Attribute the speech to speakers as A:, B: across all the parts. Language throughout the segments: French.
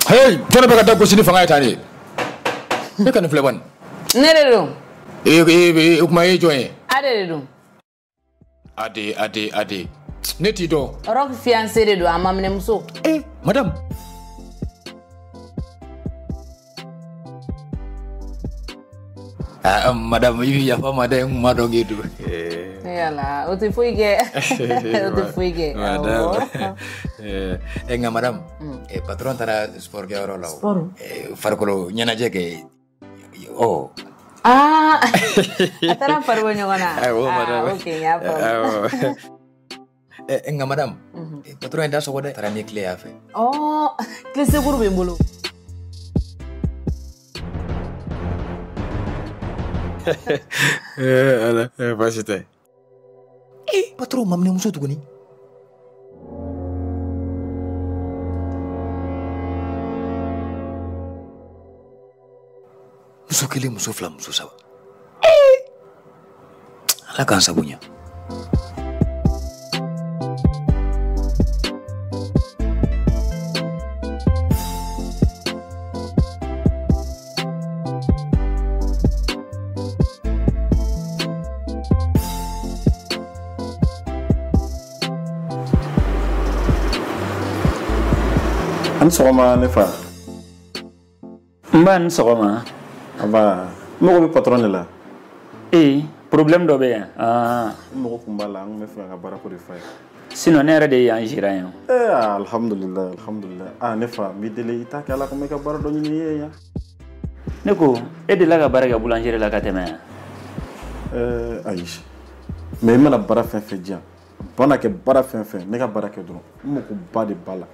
A: Hey, fana bɛ ka da gosi ni fanga ye tan de. Ne ka nin filɛ bani.
B: Ne de don.
A: O kuma ye jɔn ye?
B: Ade de don.
A: Ade. Ne t'i dɔn.
B: Rock fiancé de don, a maminɛmuso.
A: Madame. Madame, i bɛ yafa ma dɛ, n kun ma dɔn k'e don.
B: Yala, o tɛ foyi kɛ. O tɛ foyi kɛ.
A: Madame. Nka madame, patron taara sport kɛyɔrɔ la o.
B: Sport?
A: Farikolo ɲɛnajɛ kɛ.
B: A taara farikolo ɲɔgɔn na.
A: Awɔ, madame.
B: Ok, n y'a faamu.
A: Nka madame, patron ye da sɔgɔ dɛ. Taara ni tile y'a fɛ.
B: Tile sekuru bɛ n bolo.
A: Ala, baasi tɛ. Patron maminɛmuso tuguni. Muso kelen, muso fila, muso saba. Ala k'an sago ɲa.
C: An sɔgɔma ne fa.
D: Mba ni sɔgɔma.
C: Aba, n mago bɛ patron de la.
D: Problème dɔ bɛ yan.
C: N mago kun b'a la, n bɛ fɛ ka baara ko de f'a ye.
D: Sinon ne yɛrɛ de y'an gérant yan.
C: Alhamdulillah. Ne fa, n b'i deli i t'a kɛ Ala ko n bɛ ka baara dɔ ɲini i ye yan.
D: Ne ko e delila ka baara kɛ boulangerie la ka tɛmɛ yan.
C: Ayi. Mais i mana baara fɛn fɛn di yan, bana kɛ baara fɛn fɛn, ne ka baara kɛ dɔrɔn, n mago ba de b'a la.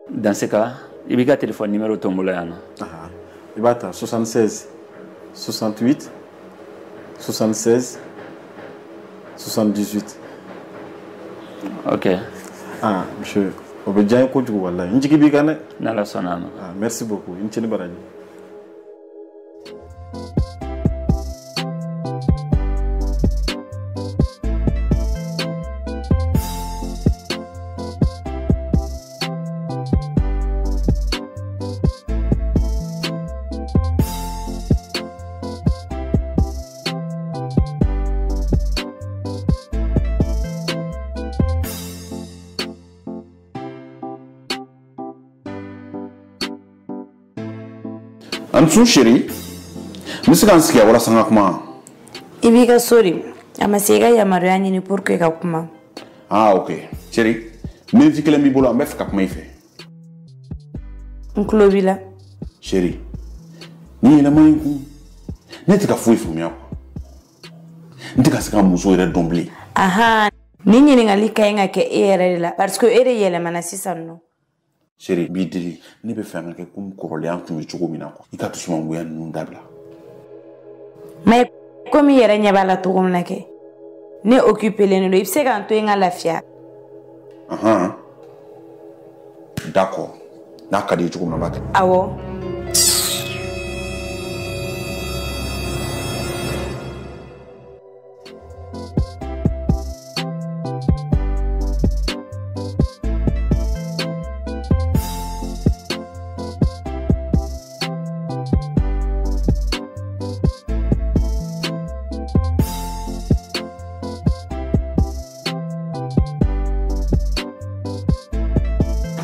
D: Dans ce cas, il y a un téléphone numéro tombé là.
C: Il va être 76 68 76 78.
D: Ok.
C: Monsieur, on peut dire que vous avez un peu de
D: Nala sonama.
C: Merci beaucoup. Une petite barrage.
E: Ansu chérie, monsieur Kanski a wala sanga kuma.
F: Ibika sorry, amasega ya mariani ni pour que ka kuma.
E: Ok. Chérie, minute kelen bi bolo am bef ka kuma ife.
F: Nklobila.
E: Chérie, ni na mai ku. Ne tika foi fumi ako. Ndika sika muso ere dombli.
F: Ni nyini ngalika yenga ke ere la parce que ere yele mana sisano.
E: Chérie, bidiri, ne be fanga ke kum korole an tumi chugo minako. Ika tusuma nguya ndabla.
F: Mais comme yere nyabala to gomna ke. Ne occuper le no ipse kan to yenga lafia.
E: D'accord. Na kadi chugo mabaka.
F: Awo.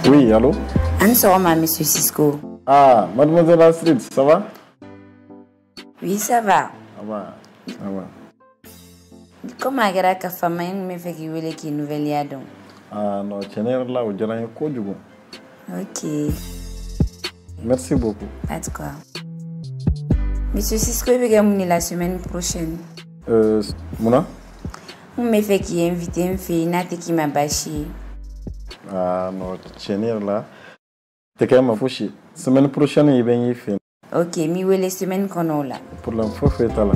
C: Oui, allô?
F: Ansoma, monsieur Cisco.
C: Mademoiselle Astrid, ça va?
F: Oui, ça va.
C: Ça va.
F: Comment agara ka fama me fait ki wele ki nouvelle ya donc?
C: Non, chaîne là au jaranya ko jugo.
F: Ok.
C: Merci beaucoup.
F: Pas de quoi. Monsieur Cisco il va venir la semaine prochaine.
C: Mouna?
F: On me fait qui invité une fille nate qui m'a bâché.
C: Non, chaîne là. T'es quand même fouchi. Semaine prochaine il va y faire.
F: Ok, mi wele semaine qu'on a là.
C: Pour l'info fait là.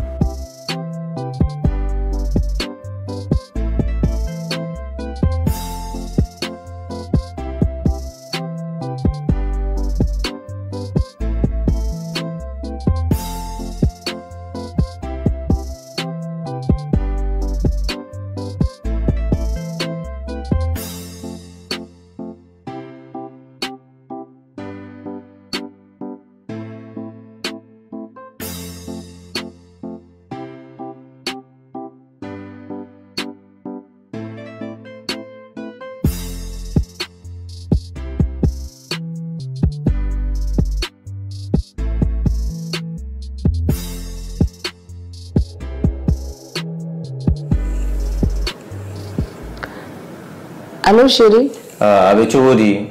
B: Allô, chérie?
G: Avec Chobodi.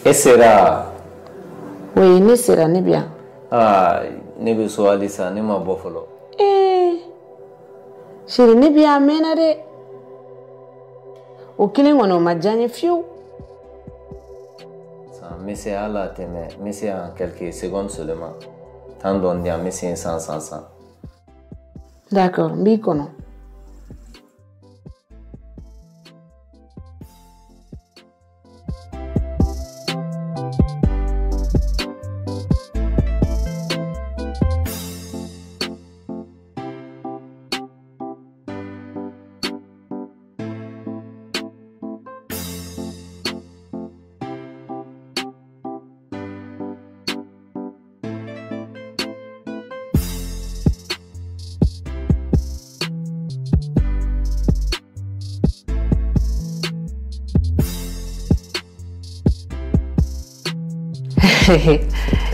G: Et sera.
B: Oui, ne sera ni bien.
G: Ne be so Alisa, ne ma buffalo.
B: Chérie, ni bien amenade. O kini ngono majanye fiu.
G: Ça, mais c'est à la teme, mais c'est en quelques secondes seulement. Tant d'on dit, mais c'est 100.
B: D'accord, mbikono.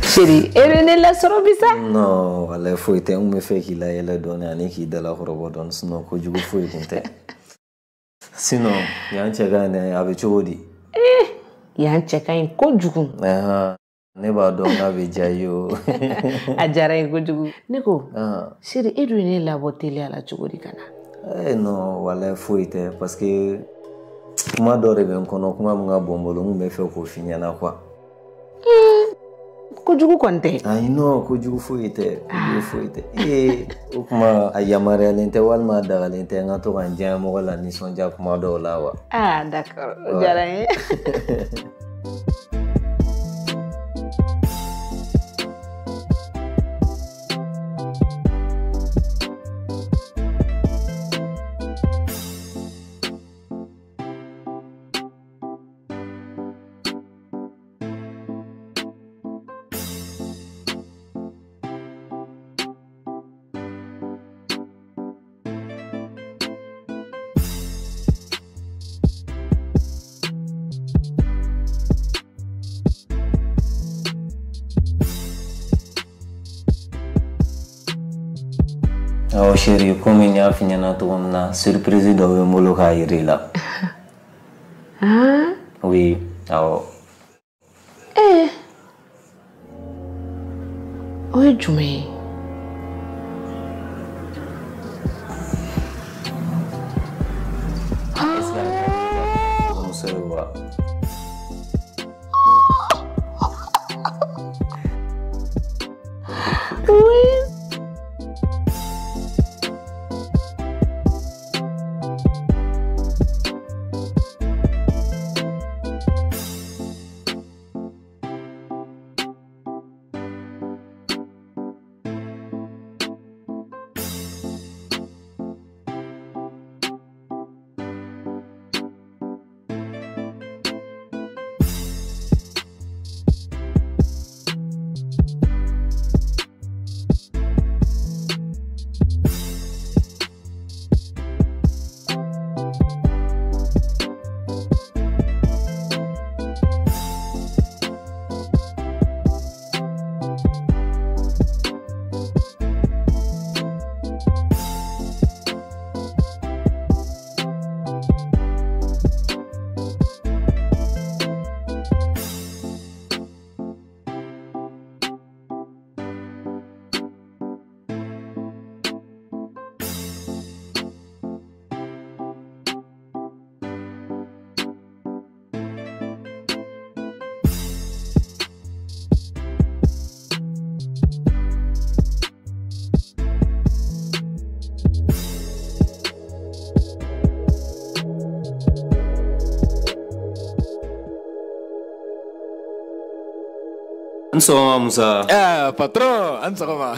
B: Chérie, elle la sorobisa?
G: Non, voilà, faut être me fait qu'il a elle donné à qui de la robodon, sinon que du coup faut y compter. Sinon, il y a un tchèque avec Chobodi.
B: Il y a un tchèque un kojugu.
G: Ne ba don avec Jayo.
B: Ajara un kojugu. Neko, chérie, elle la botelle à la Chobodi kana.
G: Non, voilà, faut être parce que comment doré bien qu'on a comment mon bombolo me fait qu'on finit à quoi.
B: Kojugu konte.
G: Ai no kojugu foite o kuma ayamare lente walma daga lente ngato kan jamo wala ni sonja kuma do lawa.
B: D'accord. Jara.
G: Oh chérie, comme il y a fini na to na surprise do molo ka irila. Oui,
B: Oi, Jume.
G: Ansoma Musa.
A: Patron, ansoma.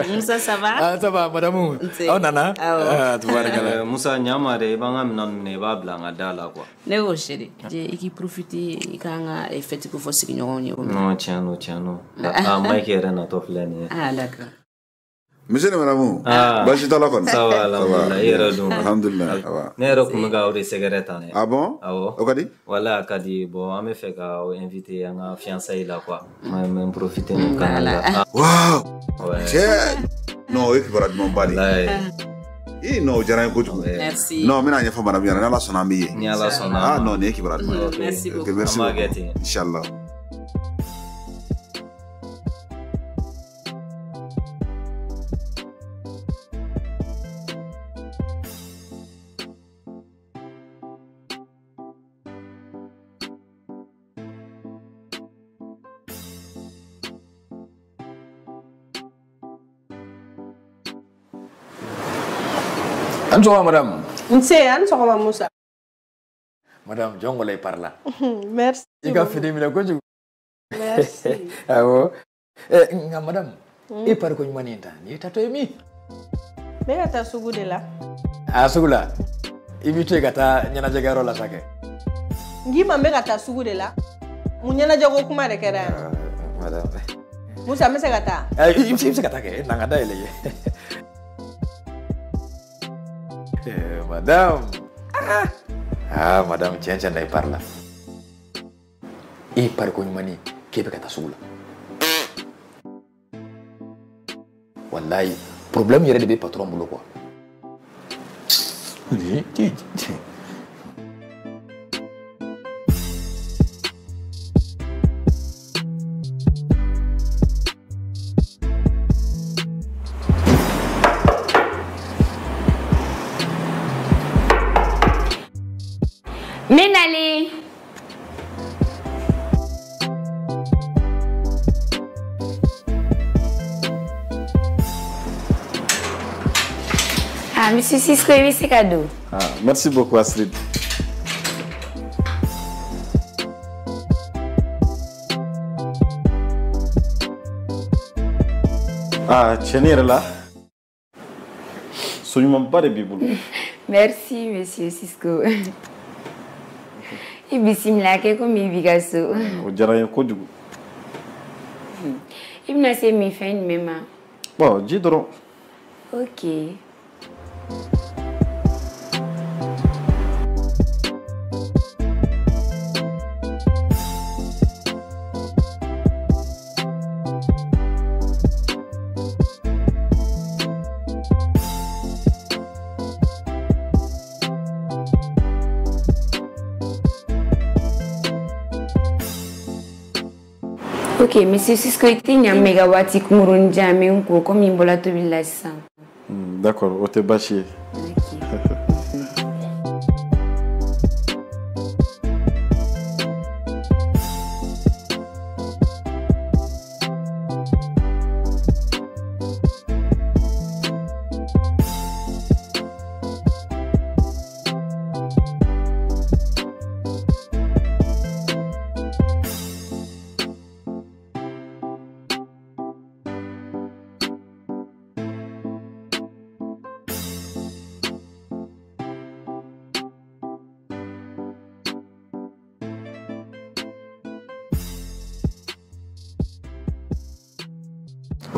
B: Musa, ça va?
A: Ça va, madame. Oh, nana. Tu vois, regarde.
G: Musa Nyamare, bangam non ne va blanga dala quoi.
B: Néo chérie, j'ai qui profiter quand est fait que faut se gagner.
G: Non, tiens. Mike est rena tofleni.
B: D'accord.
E: Monsieur le madame. Bashi tala kon.
G: Ça va,
E: Alhamdulillah.
G: Ne ro kuma ga ori cigarette ne.
E: Ah bon? Okadi?
G: Voilà, kadi bon, ame fait ka inviter un fiancé là quoi. Même profiter du canal.
E: Wow. Ouais. Non, il va de mon bali. Non, diyara n ye kojugu.
B: Merci.
E: Non, n bɛna ɲɛfɔ madame ɲɛna n'Ala sɔnna an bɛ yen.
G: Ni Ala sɔnna.
E: Ah non, nin ye kibaruya duman ye.
B: Merci beaucoup.
E: Merci
G: An b'a kɛ
E: beaucoup.
G: ten.
E: Inchallah.
A: Bonjour madame.
H: Bonjour Moussa.
A: Madame Jongolay par là.
H: Merci.
A: Il a fini de quoi.
H: Merci.
A: Ah bon. Madame, et par quoi ni tato emi?
H: Mais kata sugu de la.
A: Ah sugu la. Ibite kata nyana jagaro la sake.
H: Ngima me kata sugu de la. Munyana jago kuma de kera.
A: Madame.
H: Moussa me se kata.
A: Ibse kata ke nangada ile. Madame. Madame tiens naik par là. Et par quoi ni kebe kata sugu la. Wallahi, problème yɛrɛ de bɛ patron bolo quoi.
F: Menali. Ah, monsieur Cisco, oui, c'est cadeau.
C: Ah, merci beaucoup, Astrid. Ah, chaîne est là. Soyons pas de bibou.
F: Merci, monsieur Cisco. Et bismillah, qu'est-ce qu'on m'y vigasso?
C: O diyara n ye kojugu.
F: Il me laisse mes fins de même.
C: Bon, dis dɔrɔn.
F: Ok. Ok, monsieur Cisco, il y a un mégawatti qui m'a jamais un coup comme il m'a tout la sang.
C: D'accord, o tɛ baasi ye.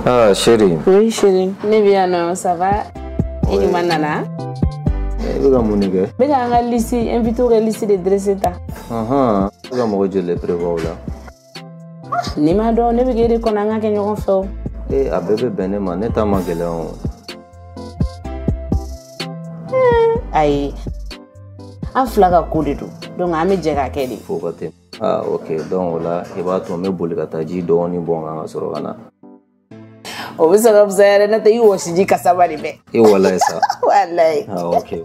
G: Ah, chérie.
B: Oui, chérie. Ne bien non, ça va? Et du manana?
G: Tu vas mon nègre.
B: Mais quand on liste, invite au liste de dresser ta.
G: Tu vas me rejoindre les prévots là.
B: Ni ma don, ne veux dire qu'on a un gagnant fait.
G: Eh, à bébé Benema, n'est pas ma gueule.
B: Aïe. Un flag à couler tout. Donc, à me dire à quel il
G: faut voter. Ah, ok. Donc là, il va tomber pour le kataji, donc on est bon à Sorogana.
B: O bɛ se ka fisa yɛrɛ n'o tɛ i wɔsiji kasaba de bɛ.
G: I walayi sa.
B: Walayi.
G: Ah, ok.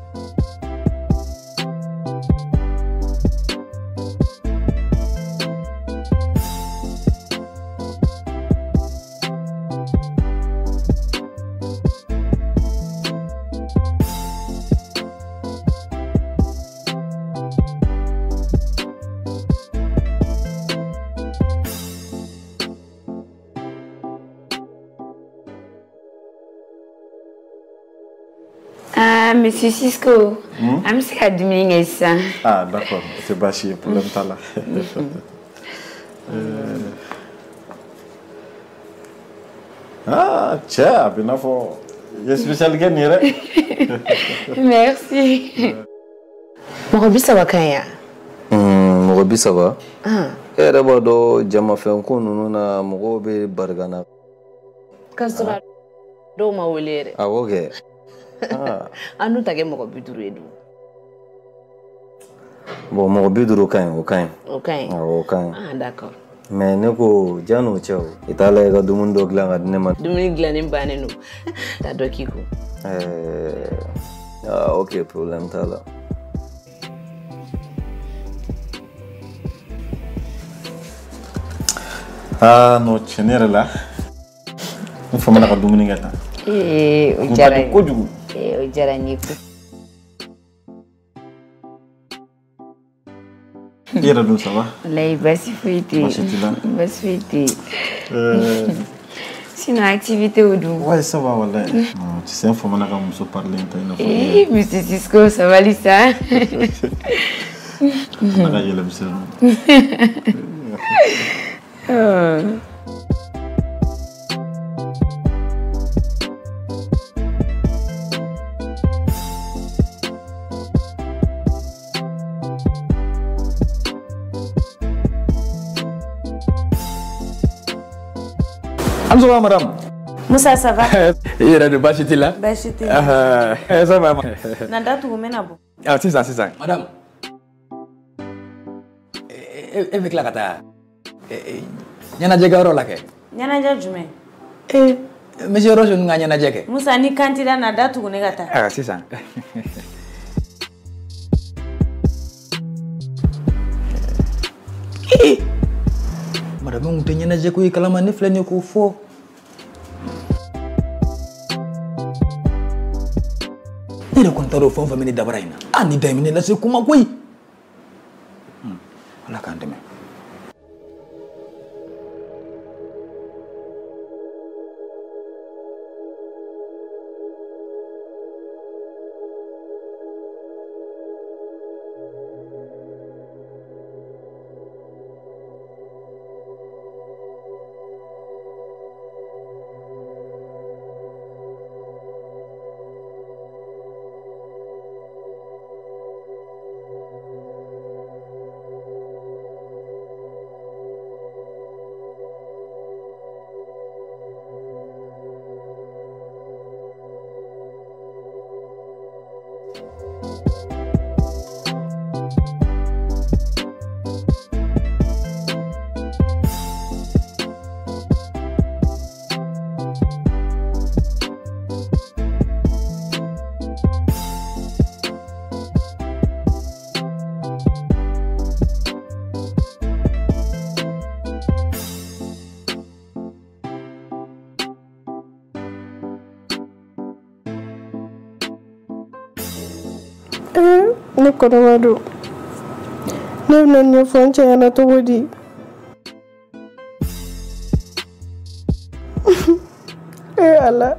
F: Ah, monsieur Cisco, je suis à diminuer ça.
C: Ah, d'accord, c'est bâché, problème pas là. Ah, tiens, bien fort. Il y a spécial gagnant.
F: Merci.
B: Mɔgɔ ça va quand ya?
G: Mɔgɔ bi ça va? E yɛrɛ b'a dɔn jamafɛn ko ninnu na mɔgɔw bɛ barikana.
B: K'a sɔrɔ dɔw ma wele yɛrɛ.
G: Awɔ kɛ.
B: Anu take mɔgɔ 50 ye dun.
G: Bon mɔgɔ 50 o kaɲi o kaɲi.
B: O kaɲi.
G: Awɔ o kaɲi.
B: Ah d'accord.
G: Mais ne ko jano cɛ o i t'a la i ka dumuni dɔ dilan ka di ne ma.
B: Dumuni dilannen bannen don. T'a dɔ k'i kun.
G: Ok problème t'a la.
C: Non tiɲɛ yɛrɛ la n famana ka dumuni kɛ tan.
B: O diyara n ye.
C: Kojugu.
B: O diyara n ye ko.
C: I yɛrɛ dun ça va?
F: Wallahi basi foyi tɛ yen.
C: Basi t'i la?
F: Basi foyi tɛ yen. Sinon activité o dun?
C: Ouais ça va wallahi. Tu sais n famana ka muso parler ta ina fɔ.
F: Monsieur Cisco sabali sa.
C: Ala ka yɛlɛmisɛnninw.
A: Bonsoir madame.
F: Moussa ça va?
A: Il y a de bâchiti là.
F: Bâchiti.
A: Ça va.
F: Nanda tu mena bo.
A: Ah c'est ça. Madame. Avec la kata. Nyana jega ro la ke.
F: Nyana ja jume.
A: Monsieur Rojo nga nyana jeke.
F: Moussa ni kantida nanda tu ne gata.
A: Ah c'est ça. Madame on te nyana jeko ikalama ne flene ko fo. Ere kontaro fo famille dabaraina. Ani daimine la se kuma koy. Ala kan deme.
H: Ne kɔrɔba don ne bɛna ɲɛfɔ n cɛ ɲɛna cogo di ala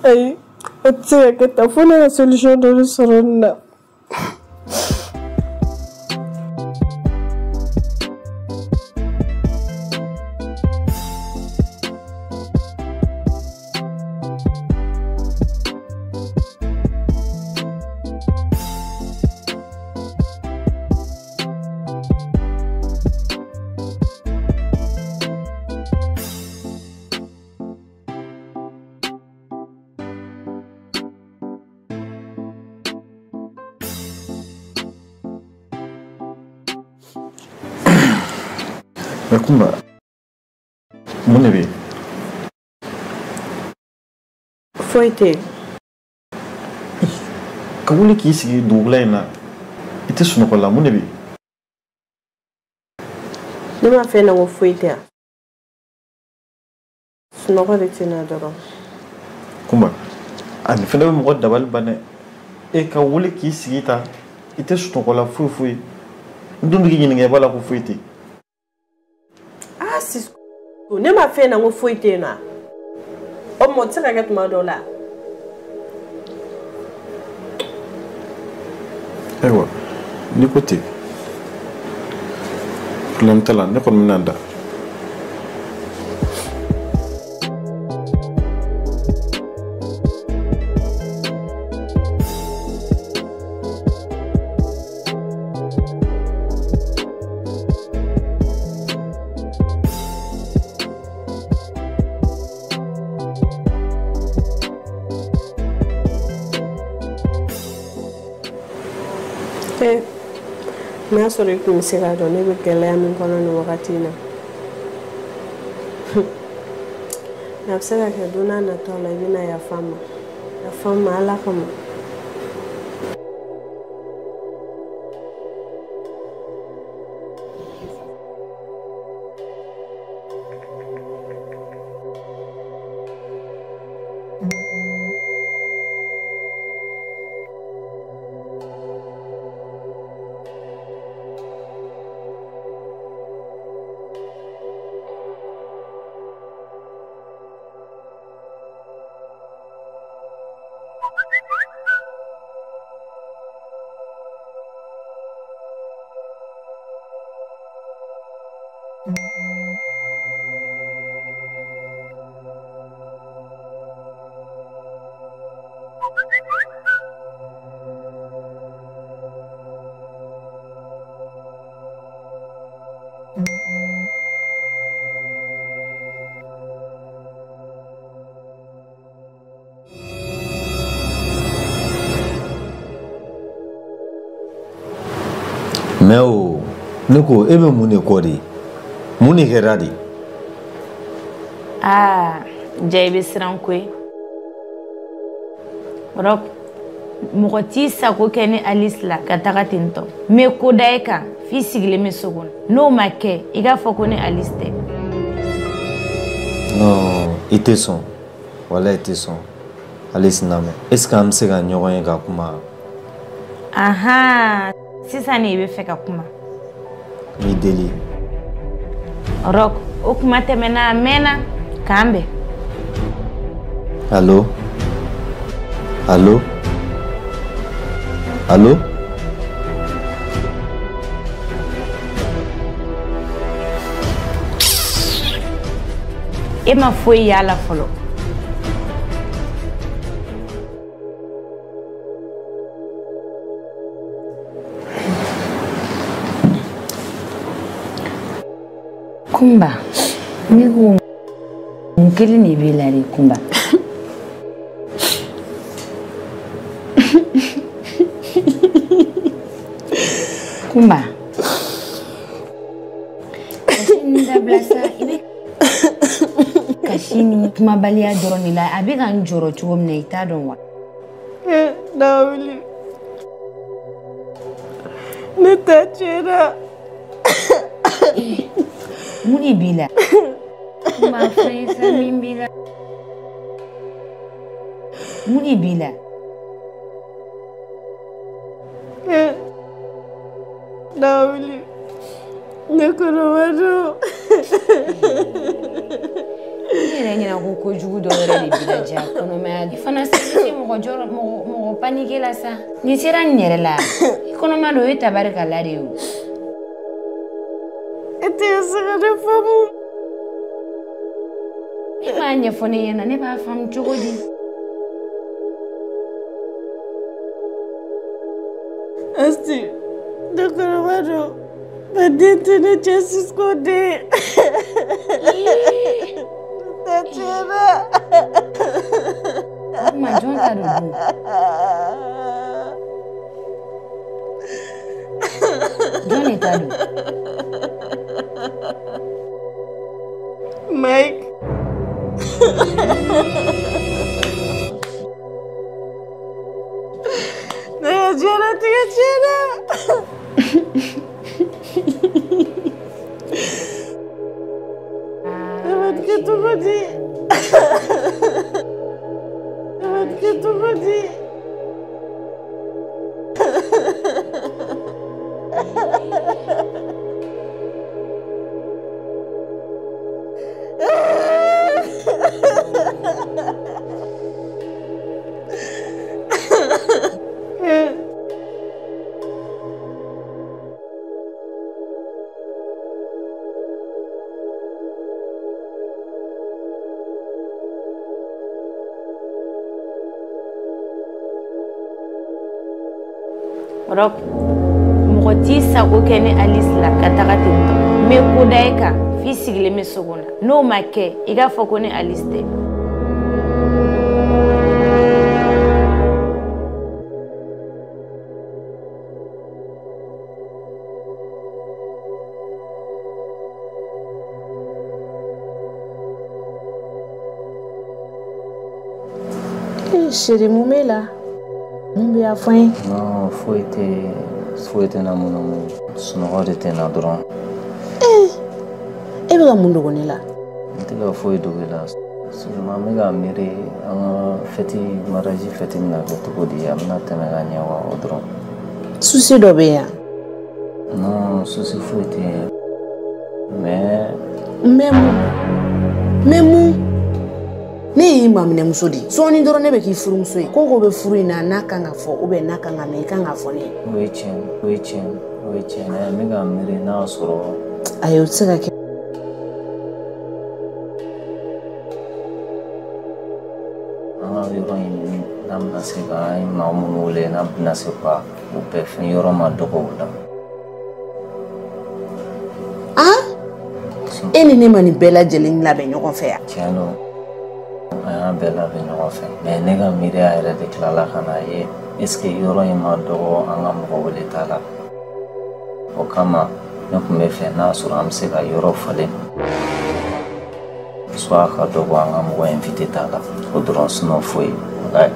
H: Ay, o tɛ se ka kɛ tan fo ne ka solution dɔ de sɔrɔ nin na.
C: Kumba, mun de bɛ yen?
H: Foyi tɛ yen.
C: Ka wuli k'i sigi dugula in na i tɛ sunɔgɔ la mun de bɛ yen?
H: Ne ma fɛn na ko foyi tɛ yan. Sunɔgɔ de tɛ na dɔrɔn.
C: Kumba, ani fɛnɛ bɛ mɔgɔ dabali ban dɛ. E ka wuli k'i sigi tan i tɛ sunɔgɔ la foyi. N dun bɛ k'i ɲininka i b'a la ko foyi tɛ yen.
H: Ne ma fɛn na ko foyi tɛ yen nɔ. O mɔ tɛ se ka kɛ tuma dɔw la.
C: Ewa, ni côté. Problème tala, ne kon minanda.
H: N'a sɔrɔ I kun bɛ se k'a dɔn ne bɛ gɛlɛya min kɔnɔ nin wagati in na a bɛ se ka kɛ don n'a nataw la I bɛna yafa n ma Ala kama.
G: Mais oh, ne ko e be mun ne ko de mun ne kɛra de
F: jaibe siran koyi rok mɔgɔ t'i sago kɛ ni Alice la ka taga ten tɔ mais ko da e kan f'i sigilen bɛ so kɔnɔ n'o ma kɛ I k'a fɔ ko ni Alice tɛ
G: non I tɛ sɔn wala I tɛ sɔn Alice namɛ est-ce que an bɛ se ka ɲɔgɔn ye ka kuma
F: sisan ne I bɛ fɛ ka kuma
G: I deli
F: rok o kuma tɛmɛna a mɛnna k'an bɛn
G: allo allo allo
F: e ma foyi y'a la fɔlɔ Kumba ni ko mukeli ne bɛ la de Kumba Kumba Kashini dabla sa ibe Kashini kuma baliya dɔrɔn de la a bɛ ka n jɔrɔ cogo min na I t'a dɔn wa
H: Dawili ne ta tiɲɛna
F: mun de b'i la Kumba fɛn sa min b'i la mun de b'i la
H: Dawili ne kɔnɔma don
F: I yɛrɛ ɲɛna ko kojugu dɔ yɛrɛ de b'i la ja kɔnɔmaya I fana se tɛ mɔgɔ panike la sa ni sera n yɛrɛ la I kɔnɔma don o ye tabarikala de ye o
H: e tɛ se ka ne faamu
F: e m'a ɲɛfɔ ne ɲɛna ne b'a faamu cogo di
H: Asti ne kɔnɔma don ba den tɛ ne cɛ Sisko den ne ta tiɲɛna
F: o tuma jɔn ta don dun jɔn de ta don
H: Mike ne ya diɲɛlatigɛ tiɲɛna ne b'a kɛ cogo di ne b'a kɛ cogo di
F: Rock, Moti Sakokene Alice la Kataratinto. Me Kodaeka, Fisigile Mesogona. No make, Iga Fokone Alice de.
B: Chérie Moumela, Moumbe a faim.
G: Non, faut être na mon sonore de ten adorant.
B: E bɛ ka mun dogo ne la?
G: N tɛ ka foyi dogo la. Seulement n bɛ ka miiri an ka fête mariage fête min na kɛ cogo di a bɛna tɛmɛ ka ɲɛ wa o dɔrɔn.
B: Souci dɔ bɛ yan?
G: Non, souci foyi tɛ yen. Mais
B: mun? Ne y'i maminɛ muso di. Sɔɔni dɔrɔn ne bɛ k'i furumuso ye. Ko ko bɛ furu in na n'a kan ka fɔ ou bien n'a kan ka mɛn i kan ka fɔ ne ye.
G: O ye tiɲɛ. N bɛ ka miiri n'a y'a sɔrɔ.
B: Ayi o tɛ se ka kɛ.
G: An ka yɔrɔ in n'a bɛna se ka an ye maa minnu wele n'a bɛna se ka o bɛɛ fɛn yɔrɔ ma dɔgɔ o la.
B: E ni ne ma nin bɛɛ lajɛlen labɛn ɲɔgɔn fɛ yan.
G: Tiɲɛ don. An y'a bɛɛ labɛn ɲɔgɔn fɛ. Mais ne ka miiri a yɛrɛ de tilala ka na ye est-ce que yɔrɔ in ma dɔgɔ an ka mɔgɔ wele t'a la. O kama ne tun bɛ fɛ n'a sɔrɔ an bɛ se ka yɔrɔ falen. Soit ka dɔgɔ an ka mɔgɔ invité t'a la. O dɔrɔn sinon foyi. Walayi.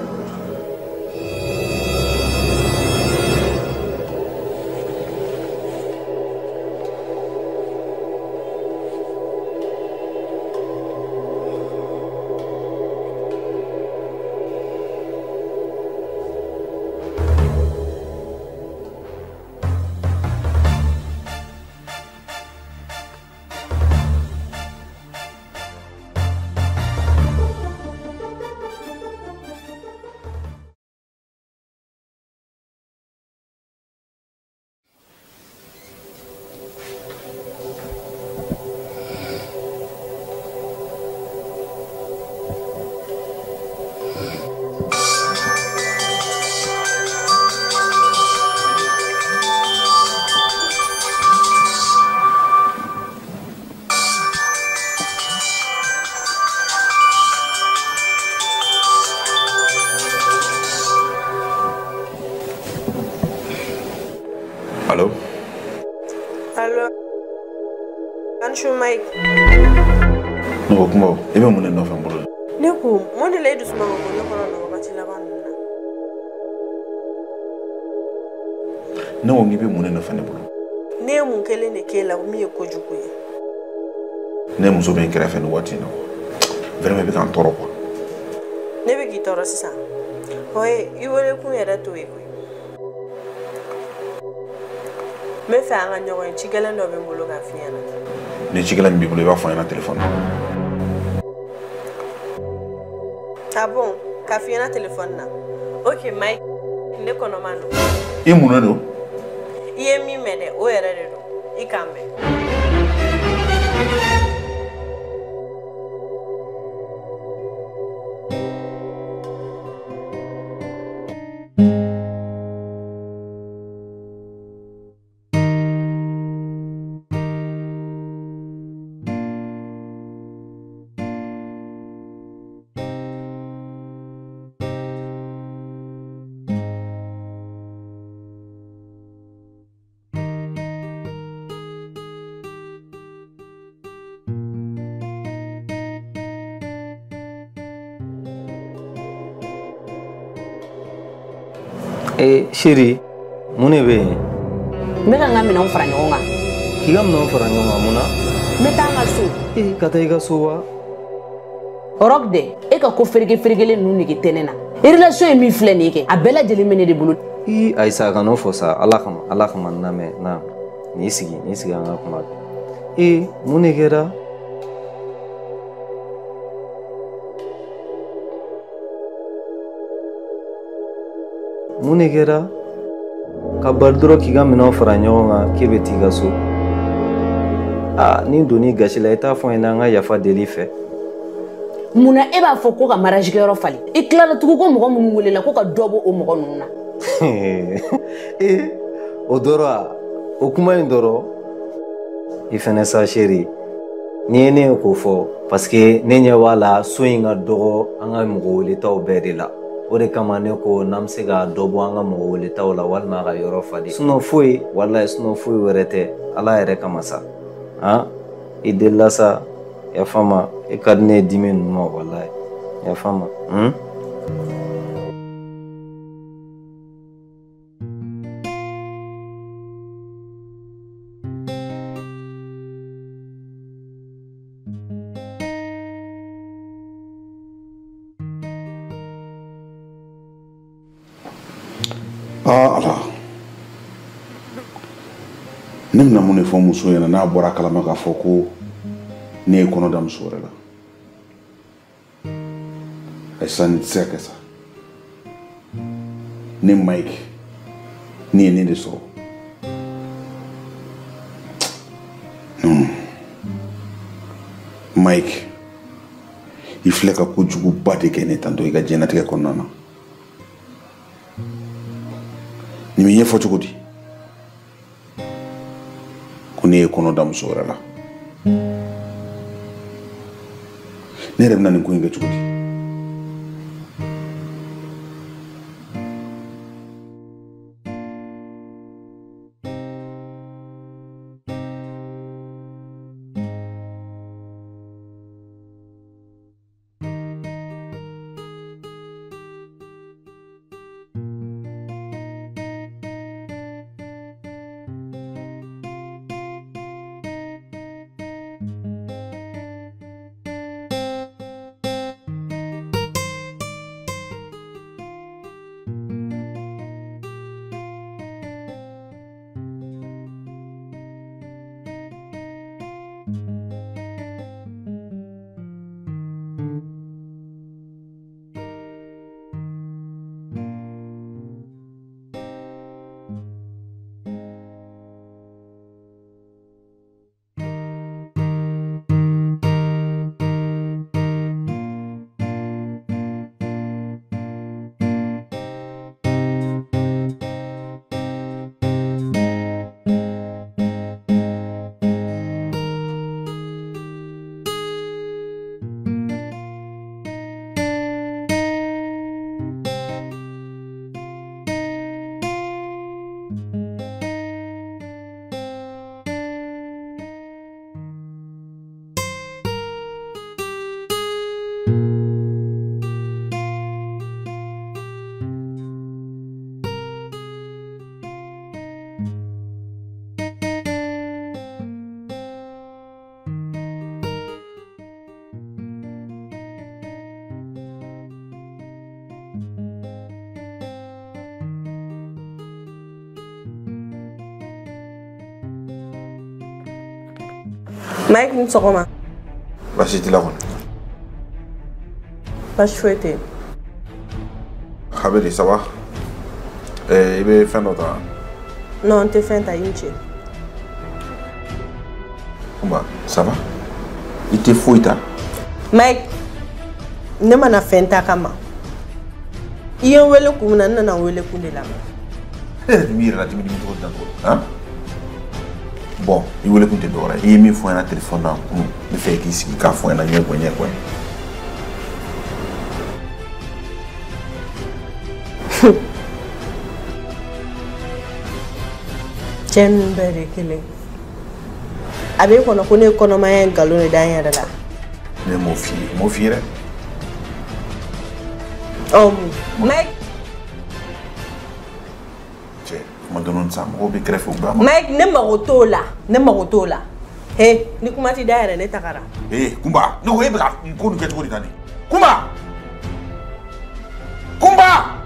E: Allô?
H: Allô? Ancho Mike.
E: Non, comment? Et bien, mon enfant, bon.
H: Neko, moi de l'aide doucement au boulot pendant le repas de la bande.
E: Non, on y peut mon enfant, bon.
H: Ne mon kele ne kela ou mieux que du coup.
E: Ne mon souverain qui a fait une voiture. Vraiment, il est en tort.
H: Ne veut qu'il t'aura ça. Oui, il voulait qu'on ait tout. Me fait un agneau et chigala no bembolo gafiana.
E: Ne chigala mbibolo va faire un téléphone.
H: Ah bon, gafiana téléphone na. Ok Mike, ne konomando.
E: Et mon nom?
H: Iye mi mede o erere do. Ikambe.
G: Chérie, mun de bɛ yen?
B: N bɛ ka n ka minɛnw fara ɲɔgɔn kan.
G: K'i ka minɛnw fara ɲɔgɔn kan mun na?
B: N bɛ taa n ka so.
G: Ka taa i ka so wa?
B: Rock de, e ka ko ferege-feregelen ninnu nege tɛ ne na. Relation ye min filɛ nin ye kɛ, a bɛɛ lajɛlen bɛ ne de bolo.
G: Ayisa, ka n'o fɔ sa, Ala kama n lamɛn na. N'i sigi an ka kuma. Mun de kɛra? Mun de kɛra? Ka bali dɔrɔn k'i ka minɛnw fara ɲɔgɔn kan k'e bɛ t'i ka so. Ni donni gasi la i t'a fɔ n ɲɛna an ka yafa deli fɛ.
B: Munna e b'a fɔ ko ka mariage kɛyɔrɔ falen? I tilala tugun ko mɔgɔ minnu welela ko ka dɔ bɔ o mɔgɔ ninnu na.
G: o dɔrɔn o kuma in dɔrɔn I fɛnɛ sa chérie ni ye ne ye k'o fɔ parce que ne ɲɛ b'a la so in ka dɔgɔ an ka mɔgɔ weletaw bɛɛ de la o de kama ne ko n'an bɛ se ka dɔ bɔ an ka mɔgɔ weletaw la walima a ka yɔrɔ falen sinon foyi walahi sinon foyi wɛrɛ tɛ ala yɛrɛ kama sa han I delila sa yafa n ma I ka di ne ye dimi ninnu ma walahi yafa n ma
E: Ala ne bɛna mun de fɔ muso ɲɛna n'a bɔra kalama k'a fɔ ko ne ye kɔnɔ da muso wɛrɛ la ayisa nin tɛ se ka kɛ sa ne Mike ne ye ne de sɔrɔ Mike I filɛ ka kojuguba de kɛ ne tantɔ I ka diɲɛlatigɛ kɔnɔna na nin bɛ ɲɛfɔ cogo di ko ne ye kɔnɔ da muso wɛrɛ la ne yɛrɛ bɛna nin ko in kɛ cogo di
H: Mike ni sɔgɔma.
E: Baasi t'i la kɔni.
H: Baasi foyi tɛ yen.
E: Habeli, ça va? I bɛ fɛn dɔ ta?
H: Non, n tɛ fɛn ta, i ni ce.
E: Kumba, ça va? I tɛ foyi ta?
H: Mike, ne mana fɛn ta kama. I ye n wele kun min na, n nana n wele kun de lamɛn.
E: E yɛrɛ de b'i yɛrɛ la dimi dimi cogo dan cogo, han? Bon, I wele kun tɛ dɔwɛrɛ ye. I ye min fɔ n ɲɛna téléphone na kunun, ne fɛ k'i sigi k'a fɔ n ɲɛna ɲɛ guwɛ.
H: Cɛ ninnu bɛɛ de kelen. A b'e kɔnɔ ko ne ye kɔnɔmaya nkalon de da n yɛrɛ la.
E: Ne m'o f'i ye dɛ.
H: Mike.
E: Cɛ, kuma dɔɔni sa, mɔgɔw bɛ kɛrɛfɛ u b'a ma.
H: Mike, ne mago t'o la. He, ni kuma ti da yɛrɛ ne tagara.
E: Kumba, ne ko e bɛ ka ko nin kɛ cogo di tan de? Kumba! Kumba!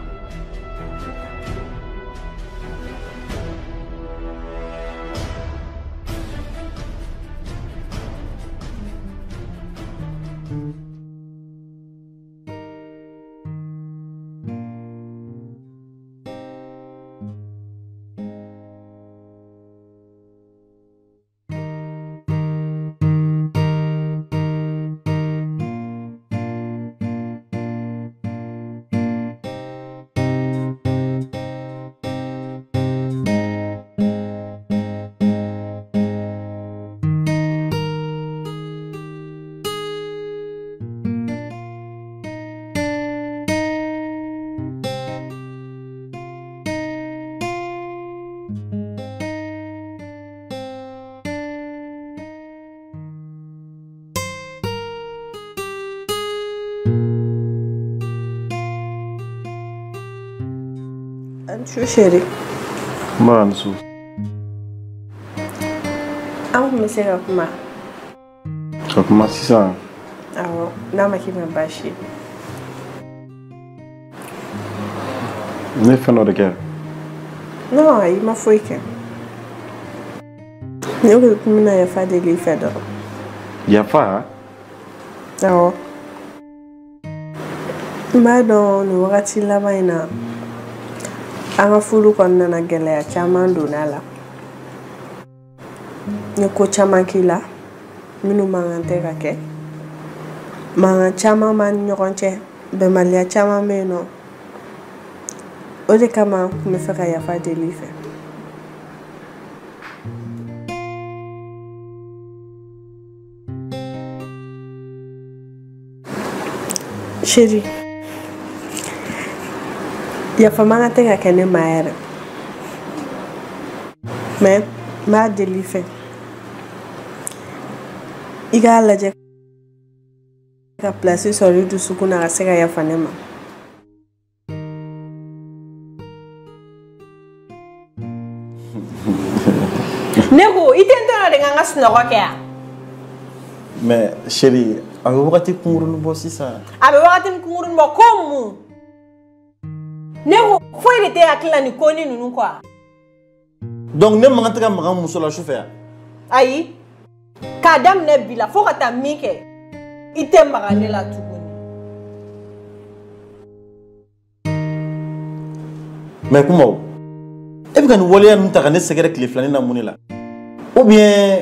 H: Ancho chérie.
C: Mansu.
H: Am me se kuma.
C: Kuma sisa.
H: Awo, na maki me bashi.
C: Ne fano de quer?
H: Não, aí mas foi que. Eu que como na ia fazer ele fedor.
C: Ya fa?
H: Awo. Mas não, no wakati la maina. Anga fulu konna na gele chaman do nala. Ni ko chaman kila. Minu mangante kake. Manga chaman man nyokonche. Be malia chaman me no. Ode kama me fera ya fa deliver. Chérie. Ya fa manga te ka kene maere. Mais ma deliver. Iga laje ka place sur du sukuna ka sega ya fa nema. Nego, itentona de nganga snoko kya.
C: Mais chérie, a wakati kungurun bo sisa.
H: Abe wakati kungurun bo komu. Nego, foi de te akila ni koni nunu kwa.
C: Donc ne mangante ka magan muso la chauffeur.
H: Ayi. Kadam ne bila fo kata mike. Ite magane la tukuni.
C: Mais comment? E bɛ ka nin waleya ninnu ta ka ne sɛgɛrɛ tile filani na mun de la? Ou bien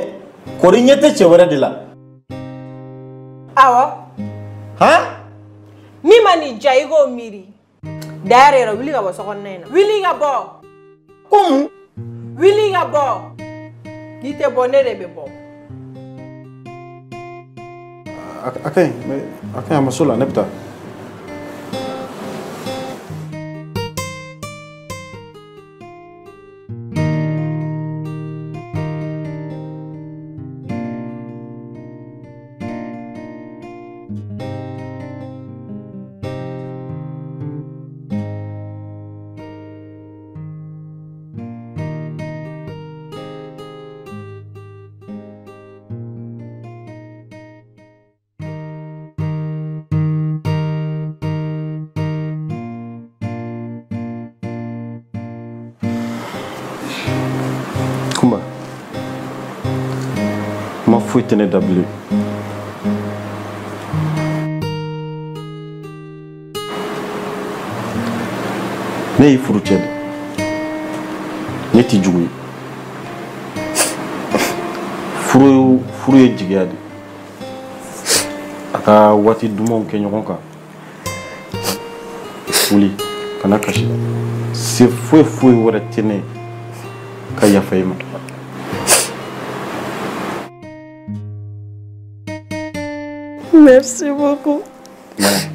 C: kɔri ɲɛ tɛ cɛ wɛrɛ de la?
H: Awɔ.
C: Han?
H: Min ma nin diya i k'o miiri. D'ailleurs yɛrɛ wuli ka bɔ sokɔnɔna in na. Wuli ka bɔ.
C: Comme?
H: Wuli ka bɔ. N'i tɛ bɔ ne de bɛ bɔ.
C: A ka ɲi, mais a ka ɲi a ma so la ne bɛ taa. Kumba, ma foyi tɛ ne da bilen. Ne y'i furu cɛ de, ne tɛ jugu ye. Furu ye jigiya de. A ka waati dumanw kɛ ɲɔgɔn kan. Wuli, kana kasi. Se foyi wɛrɛ tɛ ne ye. Ka yafa i ma.
H: Merci beaucoup.
C: Ouais.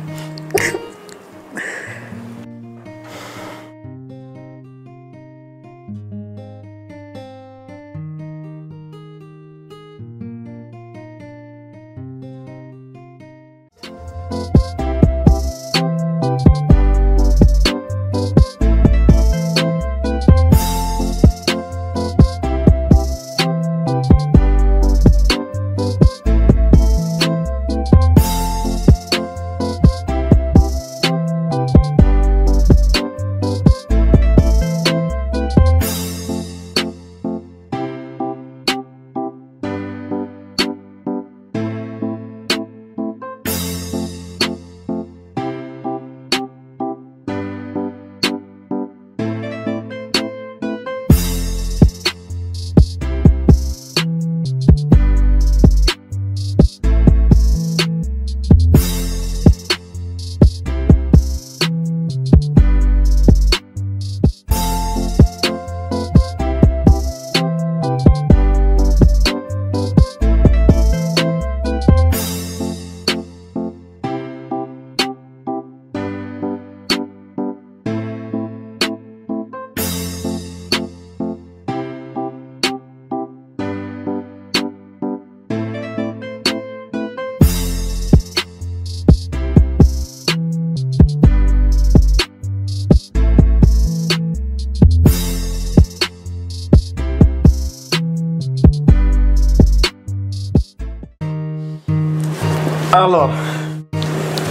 C: Alors,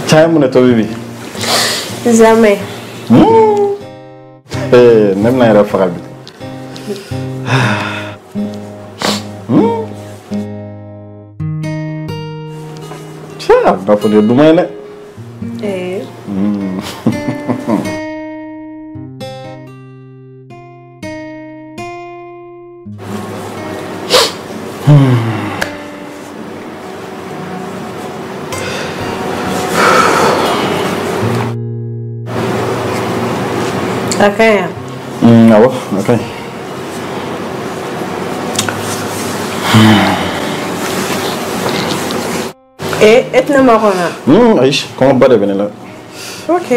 C: caya mun to bibi?
H: Jamais.
C: Même na yɛrɛ faga bi. Tiens, nafolo duman ye dɛ.
H: Okay.
C: Awɔ, okay.
H: Et tu n'as pas encore.
C: Aïe, comment pas de venir là?
H: Ok.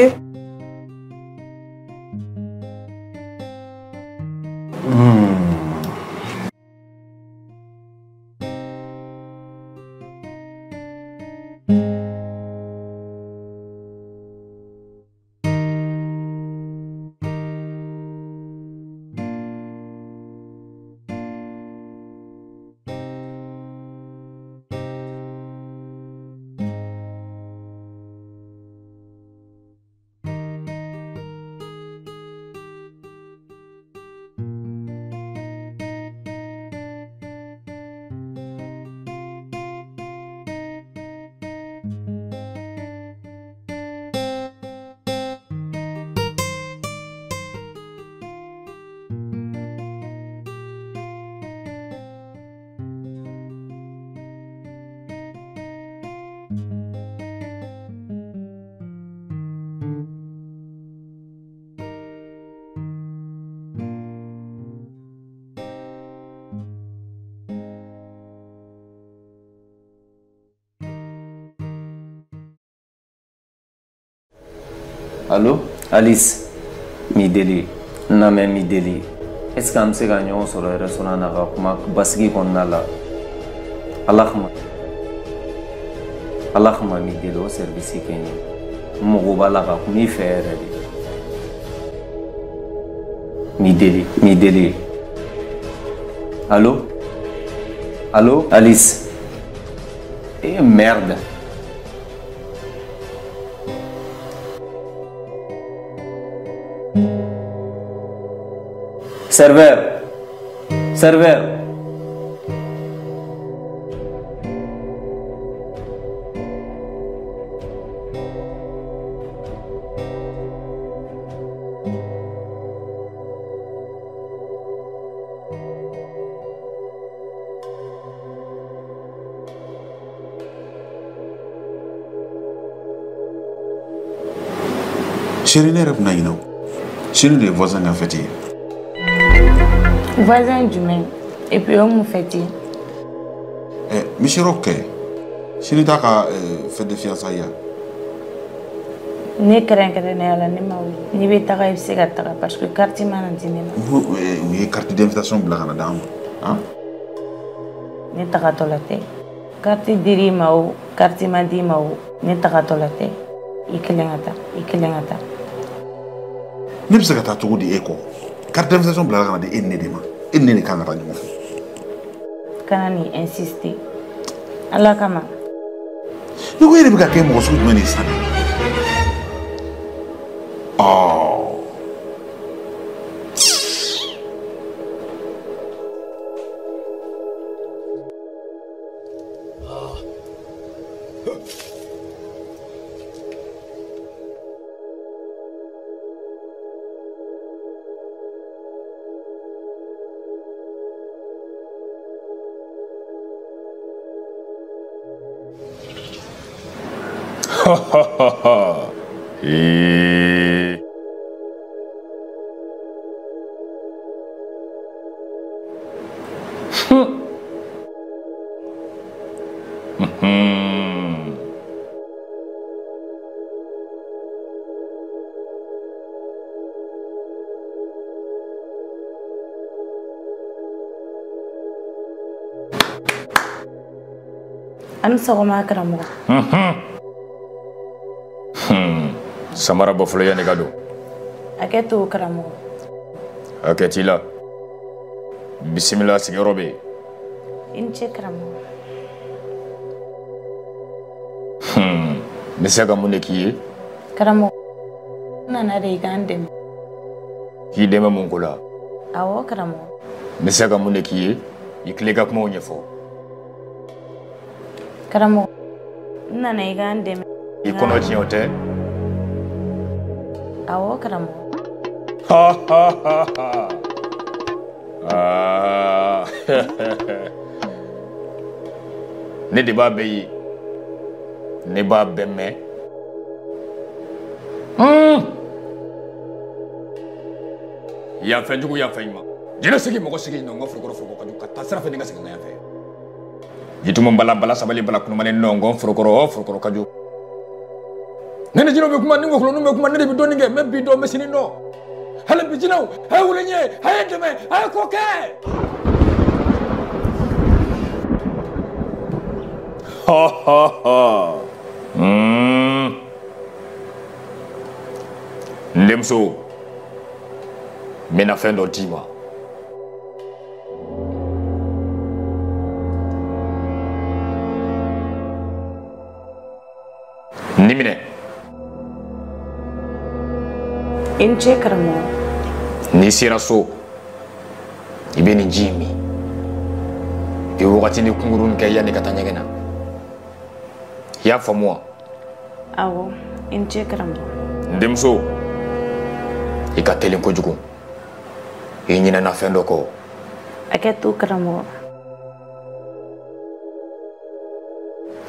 G: Allô? Alice, Mideli, Namé Mideli. Est-ce que je suis sur le restaurant de Basigi Konala? Allahumma Mideli au service Kenya. Mogobalaka, mi faire. Mideli. Allô? Allô? Alice? Eh merde! Serveur.
E: Chérie, n'est pas naïna. Chérie, les voisins en fait.
F: Voisin du même. Et puis on me fait.
E: Monsieur Roque, chérie, t'as fait de fiançailles.
F: Ne crains que ne ala ne ma wi ni be taga se ga taga parce que carte mana dine ma
E: oui carte d'invitation bla na dam hein
F: ne taga tolate carte diri ma o carte ma di ma o ne taga tolate ikelengata
E: ne bisa ta to di eko carte d'invitation bla na de enne de ma enne ne kan ta nyof
F: kana ni insister ala kama
E: ni ko yele bi ka ke mo so dum ni sabe oh
F: Anu sogoma karamo
I: Samara bofolo ya negado
F: aketo karamo
I: aketila bismillah sigorobe
F: inche karamo
I: N bɛ se ka mun de k'i ye?
F: Karamɔgɔ, n nana de i ka n dɛmɛ.
I: K'i dɛmɛ mun ko la?
F: Awɔ karamɔgɔ.
I: N bɛ se ka mun de k'i ye? I tile ka kumaw ɲɛfɔ.
F: Karamɔgɔ, n nana i ka n dɛmɛ.
I: I kɔnɔ tiɲɛ o tɛ?
F: Awɔ karamɔgɔ.
I: Ne de b'a bɛɛ ye, ne b'a bɛɛ mɛn. Yan fɛn jugu yan fɛn ɲuman. Jinɛ sigi mɔgɔ sigi nɔ n ka forokɔrɔ foroko ka jugu ka taa sira fɛ ni ka segin ka yan fɛ. Jitumu bala bala sabali bala kunumalen nɔ n ka forokɔrɔ ka jugu. Ne ni jinɛw bɛ kuma ni ngɔkulɔninw bɛ kuma ne de bɛ dɔɔnin kɛ n bɛ bi dɔn n bɛ sini dɔn. Hali bi jinɛw a ye wuli n ye a ye dɛmɛ a ye ko kɛ. N denmuso n bɛna fɛn dɔ d'i ma. Ni minɛ.
F: I ni ce karamɔgɔ.
I: N'i sera so i bɛ nin ji in min. I bɛ wagatini kunkurunin kɛ yanni ka taa ɲɛgɛn na. I y'a faamu wa?
F: Awɔ, i ni ce karamɔgɔ.
I: N denmuso i ka teli kojugu. I ɲinɛna fɛn dɔ kɔ.
F: Hakɛ to karamɔgɔ.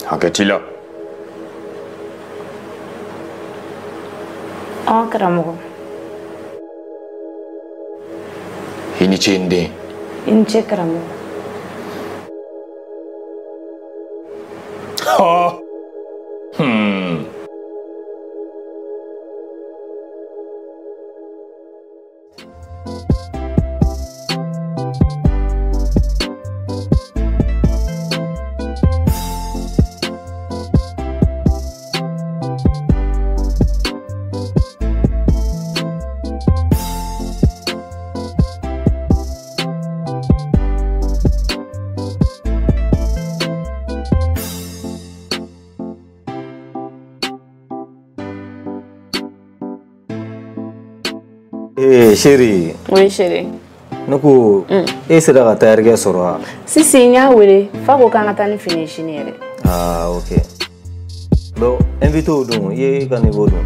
I: Hakɛ t'i la.
F: Karamɔgɔ.
I: I ni ce n den.
F: I ni ce karamɔgɔ.
B: Chérie. Oui, chérie.
C: Ne ko e sera ka tailleur kɛ sɔrɔ wa?
B: Sisi n y'a wele f'a ko k'an ka taa ni fini ye sini yɛrɛ.
C: Ah, ok. Donc invité o don i ye ka niveau don?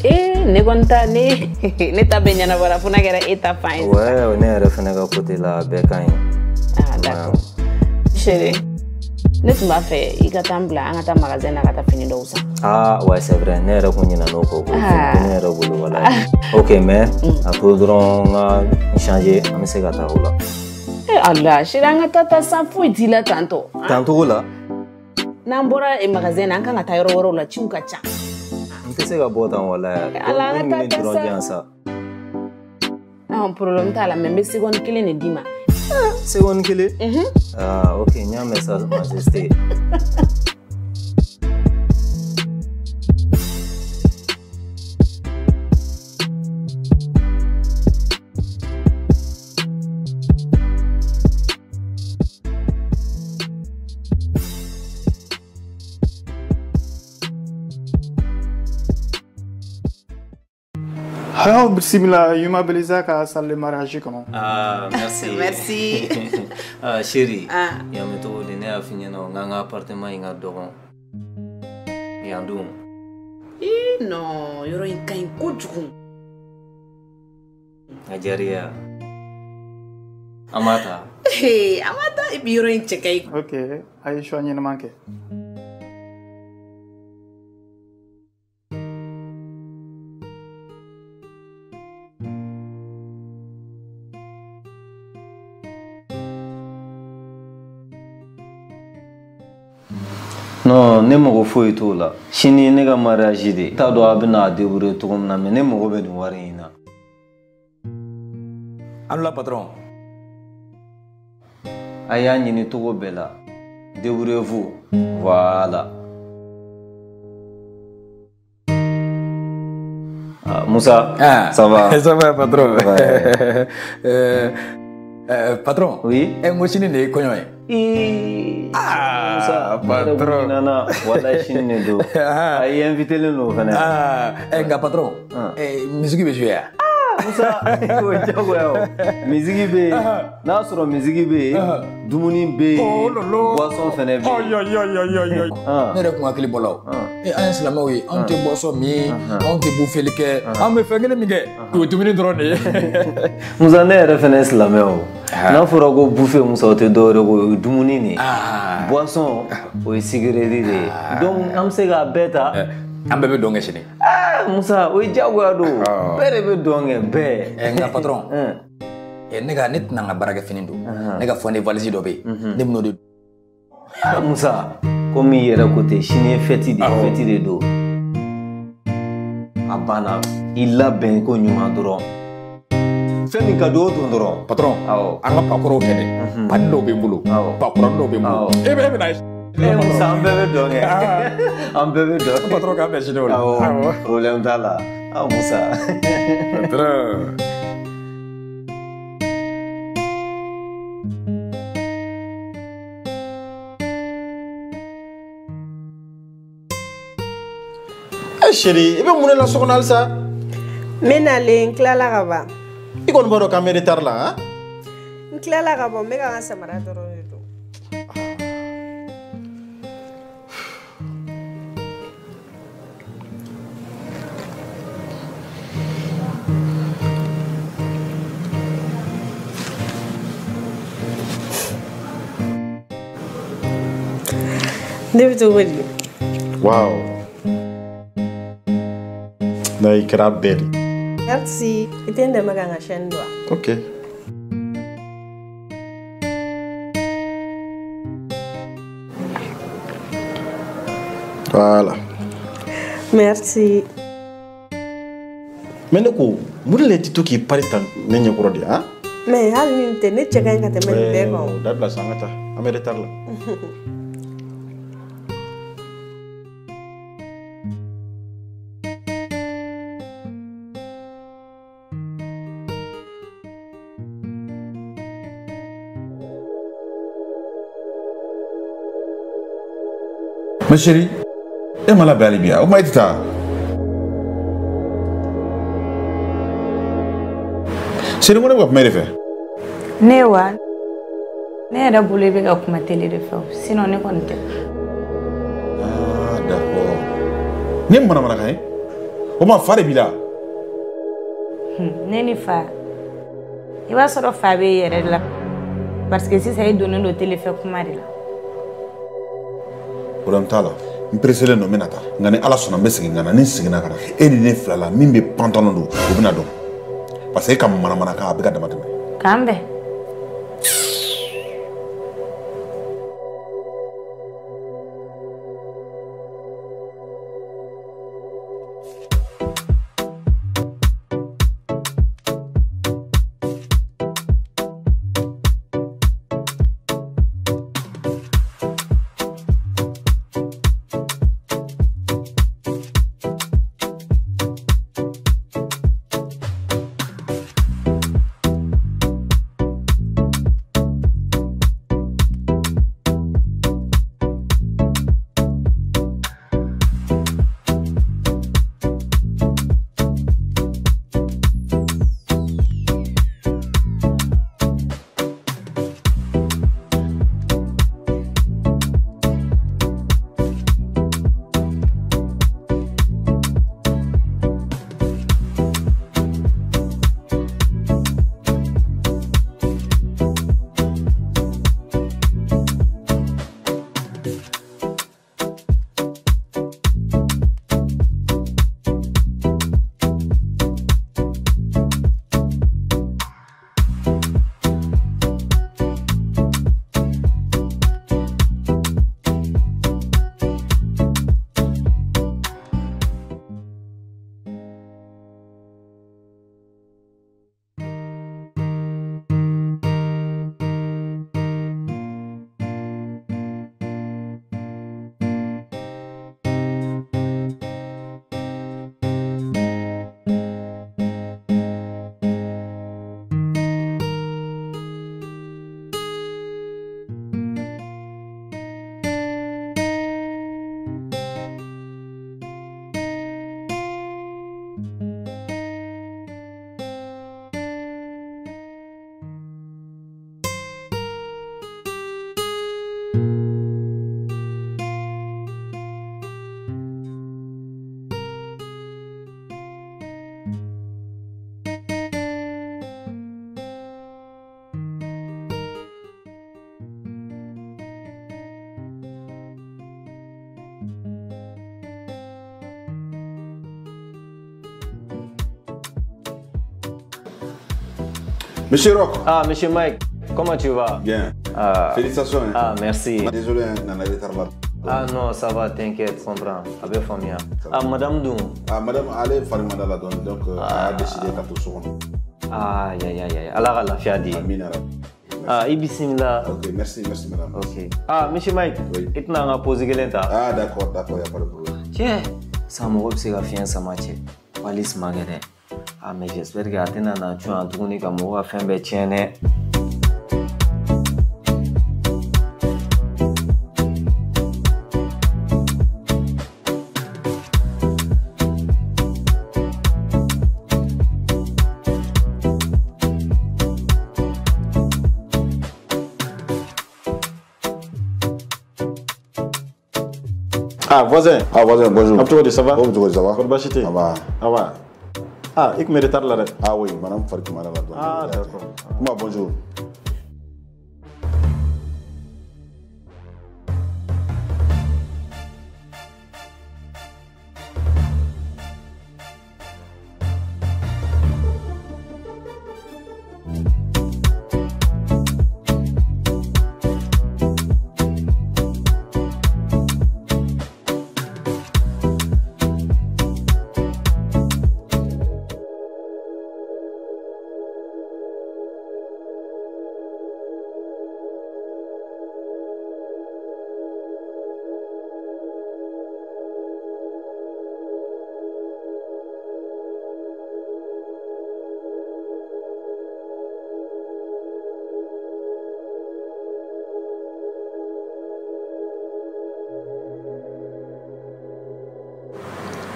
B: Ne kɔni ta ne ta bɛɛ ɲɛnabɔra fo n'a kɛra e ta fan ye.
C: Ouais, ne yɛrɛ fɛnɛ ka côté la bɛɛ ka ɲi.
B: Ah, d'accord. Chérie, ne tun b'a fɛ i ka taa n bila an ka taa magasin na ka taa fini dɔw san.
C: Ah, ouais, c'est vrai. Ne yɛrɛ kun ɲinɛ n'o ko ne yɛrɛ bolo wala. Ok, mais a to dɔrɔn n ka changer an bɛ se ka taa o la.
B: Allah, chérie, an ka taa san foyi t'i la tantɔ.
C: Tantogo la?
B: N'an bɔra magasin na an kan ka taa yɔrɔ wɛrɛw la ciw ka ca.
C: N tɛ se ka bɔ tan wala.
B: Ala an ka taa
C: dɔrɔn di yan sa.
B: Problème t'a la mais n bɛ seconde kelen de d'i ma.
C: Seconde kelen? Ah, ok, n y'a mɛn sa majesté.
J: Alors, bismillah, il m'a appelé ça à salle de mariage comment?
G: Ah, merci.
B: Merci.
G: Ah, chérie. Il y a méthode de ne fini non, un appartement inga doron. Yandum.
B: Non, yoro in kain kojugu.
G: Ajaria. Amata.
B: Amata e bi yoro in chekai.
J: Ok, ayi choigner ne manque.
C: Non, ne mago foyi t'o la. Sini ne ka mariage de. T'a dɔn a bɛna a débrouiller cogo min na mais ne mago bɛ nin wari in na.
A: Allo patron.
C: A y'a ɲini cogo bɛɛ la. Débrouillez-vous. Voilà. Ah, Moussa, ça va?
A: Ça va patron. Patron.
G: Oui.
A: Moi chini ne konyo
G: patron. Nana, wala chini ne do. Ai invité le no fana.
A: Nga patron. Musique be jouer.
G: Musa, ko jago yo. Musique be. Na soro musique be. Dumuni be. Boisson fana be.
A: Ne re ko akili bolo. An silama wi, an te boisson mi, an te bouffer le ke. An me fengene mi ge. Ko dumuni drone.
G: Musa ne re fana silama yo. Na foro go bouffer musa te do re go dumuni ni. Boisson o cigarette de. Donc am se ga beta.
A: An bebe donge chini.
G: Musa, o jago do. Bere be donge be.
A: Nga patron. Nega net na nga baraga finindo. Nega fone valise do be. Nemno de.
G: Musa, comme yera côté chine feti de do. Abana, il a ben ko nyuma doro. Femi ka do doro.
A: Patron. Anga pakoro kene. Pando be mbulu. Pakoro do be mbulu. Ebe nice.
G: Musa ambebe donge. Ambebe donge.
A: Patron ka be chine wala.
G: Problème dala. Musa.
A: Patron.
C: Chérie, et bien mon la seconde ça.
H: Mais n'allez clala gaba.
C: Il qu'on voit caméra retard là, hein?
H: Clala gaba, mais quand ça m'a donné tout.
C: Wow. Nai kera beli.
H: Merci. Itu yang dama ganga chaîne doa.
C: Ok. Voilà.
H: Merci.
C: Mais ne ko, mun le titu ki paritan nenya kurodi, hein?
H: Mais hal ni te ne cega nga te mel bego.
C: Dabla sangata. Ame retard la.
E: Ma chérie, et m'a la belle bien. Où m'a été ta? Chérie, moi, je vais faire.
F: Newa. Ne da bule be ga kuma tele de fa. Sinon ne konte.
E: Ah, d'accord. Ni mana mana kai? O ma fare bila.
F: Ne ni fa. I ba soro fa be yere la. Parce que si ça est donné le téléphone kuma de la.
E: Problème tala. Impressionné no menata. Ngane ala sona mbese ngana ni sigina kana. E ni ne flala mimbe pantalon do. O bina do. Parce que kam mana mana ka abika damateme.
F: Kambe.
E: Monsieur Rock.
G: Ah, monsieur Mike, comment tu vas?
E: Bien. Félicitations. Hein.
G: Ah, merci.
E: Désolé, on a retard là.
G: Ah non, ça va, t'inquiète, comprends. Avec famille. Ah, madame Doum.
E: Ah, madame, allez faire le mandat là, donc elle a décidé qu'à tout secondes.
G: Ah, Allah la fiadi. Ah, Ibissimila.
E: Ok, merci madame.
G: Ok. Ah, monsieur Mike, il t'a posé quelque chose.
E: Ah, d'accord, il n'y a pas de problème.
G: Tiens, ça m'a repris à faire ça, match. Police magasin. Ah, mais j'espère que Athéna n'a tué un tourné comme moi, fait un bétien.
C: Ah, voisin.
E: Ah, voisin, bonjour.
C: Ça va?
E: Bonjour, ça va?
C: Ça
E: va.
C: Ça va. Ah, il me retarde là.
E: Ah oui, madame Farid Mara là.
C: Ah, d'accord.
E: Moi, bonjour.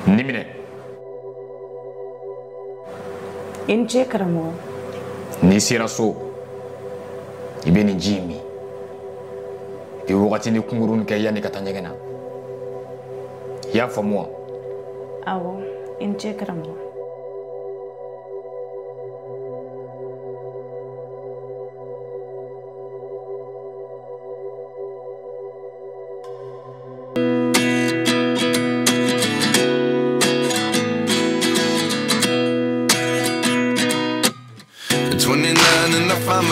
I: Nimine.
B: In ce karamɔgɔ.
I: N'i sera so i bɛ nin ji min i bɛ wagatini kunkurunin kɛ yanni ka taa ɲɛgɛn na i y'a faamu wa?
B: Awɔ, in ce karamɔgɔ.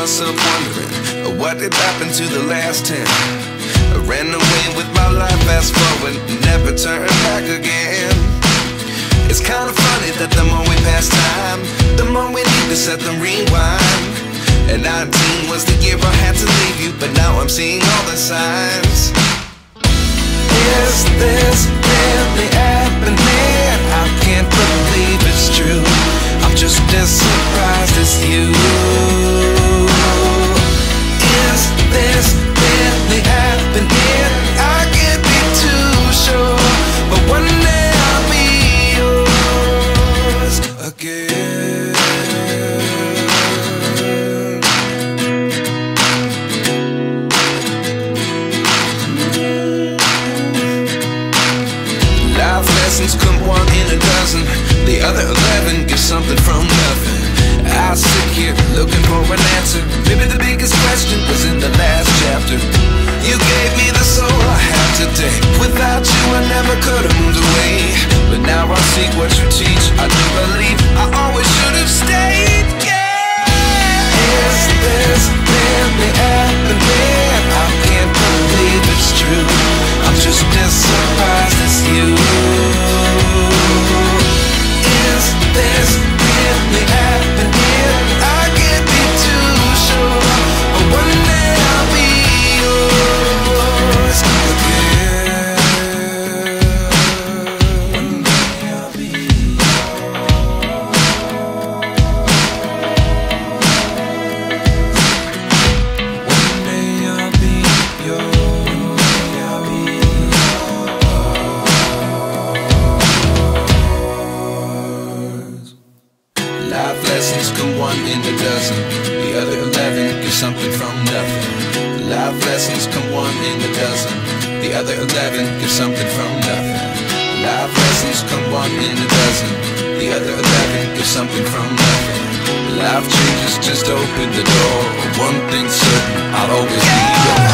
K: Myself wondering what did happen to the last 10. I ran away with my life, fast forward, never turn back again. It's kind of funny that the more we pass time, the more we need to set them rewind. And 19 was the year I had to leave you, but now I'm seeing all the signs. Is this really happening? I can't believe it's true. I'm just as surprised as you. Is this really happening? I can't be too sure, but one day I'll be yours again. Life lessons come one in a dozen. The other 11 get something from nothing. I sit here looking for an answer. Maybe the biggest question was in the last chapter. You gave me the soul I have today. Without you I never could have moved away. But now I see what you teach. I do believe I always should have stayed. Yeah. Is this really happening? I can't believe it's true. I'm just as surprised as you. Is this really happening? I can't be too sure, but one day I'll be yours again. One day I'll be yours. One day I'll be yours. I'll be yours. Life lessons come one in a dozen. The other 11 get something from nothing. Life lessons come one in a dozen. The other 11 get something from nothing. Life lessons come one in a dozen. The other 11 get something from nothing. Life changes just open the door. One thing's certain, I'll always be yours.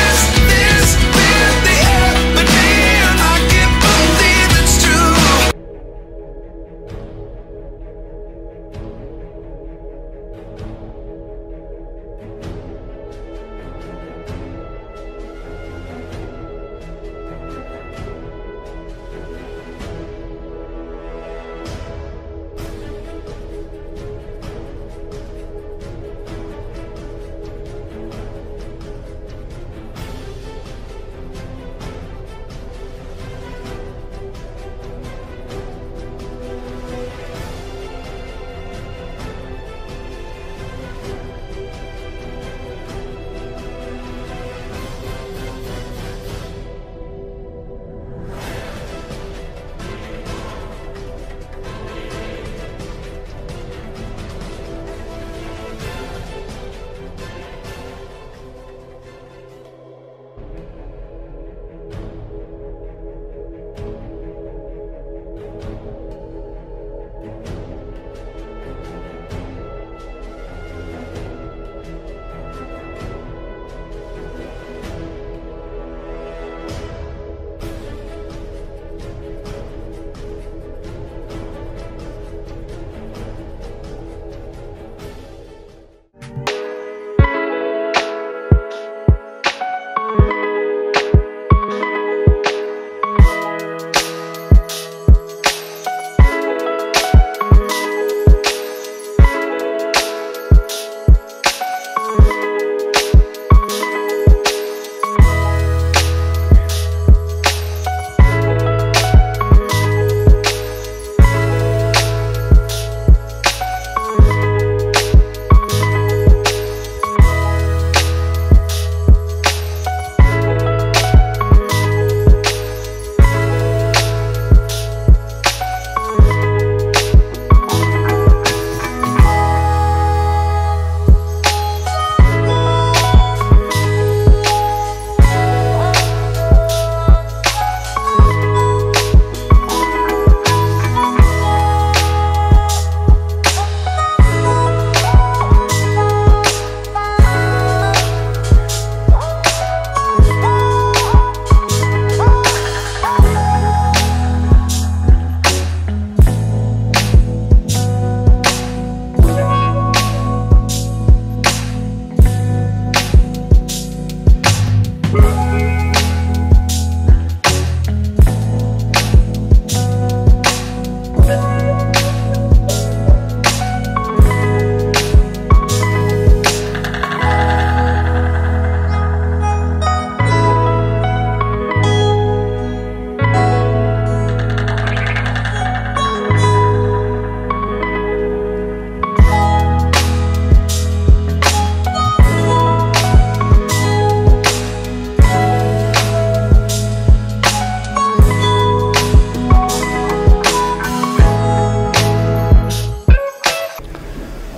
K: Is this really happening? I can't believe it's true.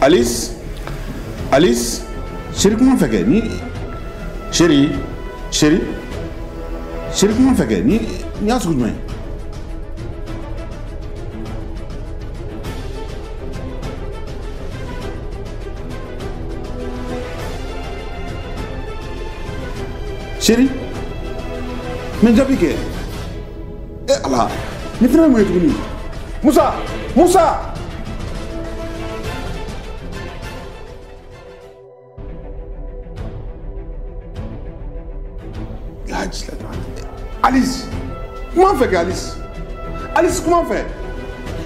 E: Alice? Alice? Chérie, comment fait que ni? Chérie? Chérie? Chérie, comment fait que ni? Ni à ce que je mets. Chérie? Mais j'ai piqué. Eh Allah, ni frère moi tout ni. Moussa, Moussa. Alice, comment fait que Alice? Alice, comment fait?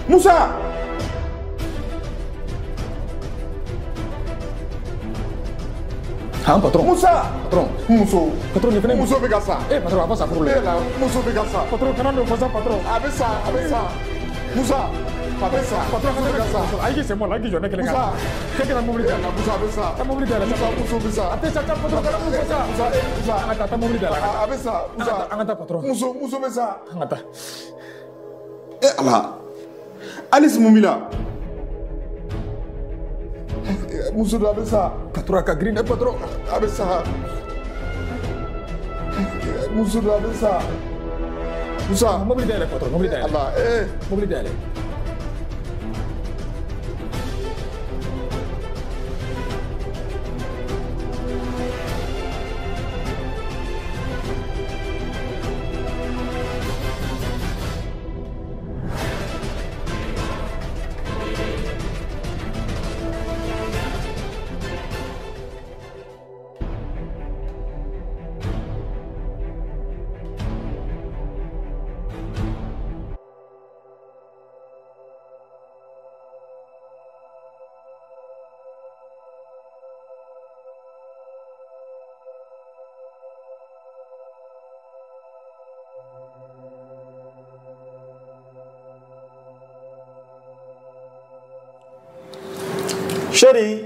E: Moussa.
A: Ah, patron.
E: Moussa.
A: Patron.
E: Mousso.
A: Patron, il venait.
E: Mousso fait ça.
A: Eh, patron, pas ça pour le.
E: Eh là, Mousso fait ça.
A: Patron, quand on fait ça, patron.
E: Avec ça, avec ça. Moussa. Avec ça.
A: Patron, quand on fait ça. Aïe, c'est moi là qui j'en ai quelqu'un. Moussa. Quelqu'un a mobilisé.
E: Moussa avec ça.
A: T'as mobilisé là.
E: Moussa fait ça.
A: Attends, ça, patron, quand on fait ça.
E: Moussa.
A: Attends, t'as mobilisé là.
E: Avec ça. Moussa.
A: Attends, patron.
E: Mousso fait ça.
A: Attends.
E: Eh Allah. Alice Moumila. Mousso avec ça.
A: Patron, à green, patron.
E: Avec ça. Moussa avec ça. Moussa.
A: Mobilisé là, patron. Mobilisé là.
E: Allah. Eh.
A: Mobilisé là.
C: Chérie.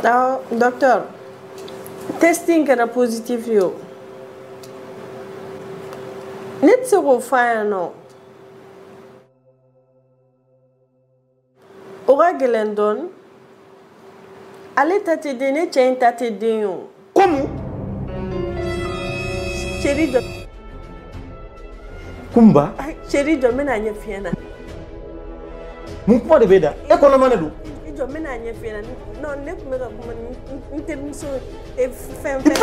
H: Ah, docteur. Testing est positif yo. Net se ko fa no. Ora gelendon. Ale tate dene chain tate denyo.
C: Comment?
H: Chérie de
C: Kumba.
H: Chérie de mena nya fiena.
C: Mun kuma da bai da e kono mana do
H: ijo mena nya fiena no ne kuma ga kuma intermiso e fem
C: fem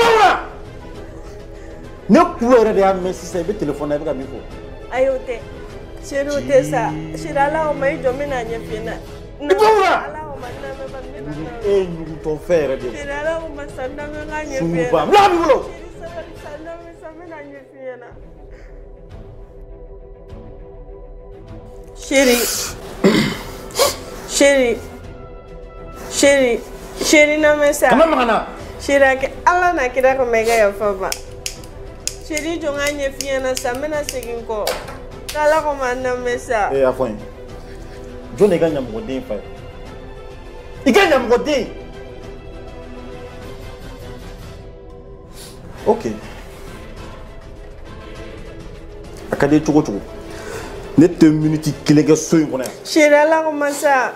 C: ne kuwa da ya mesi sai be telephone na be ga mi ko
H: ayote chérie ote sa chérie ala o mai jo mena nya fiena ala o manna me ban mena
C: e nyu to fere de
H: chérie ala o masanda me nga nya
C: fiena
H: fiena
C: la mi bolo
H: chérie sanda me sa mena nya fiena Chérie na mesa.
C: Kama magana.
H: Chérie ke Allah na kira ko mega ya fama. Chérie jonga nye fiena sa mena segin ko. Kala ko manna mesa.
C: Eh afon. Jone ganya modin fa. Iganya modin. OK. Akade chugo. Ne 2 minutes kilege soy ngona.
H: Chérie ala ko masa.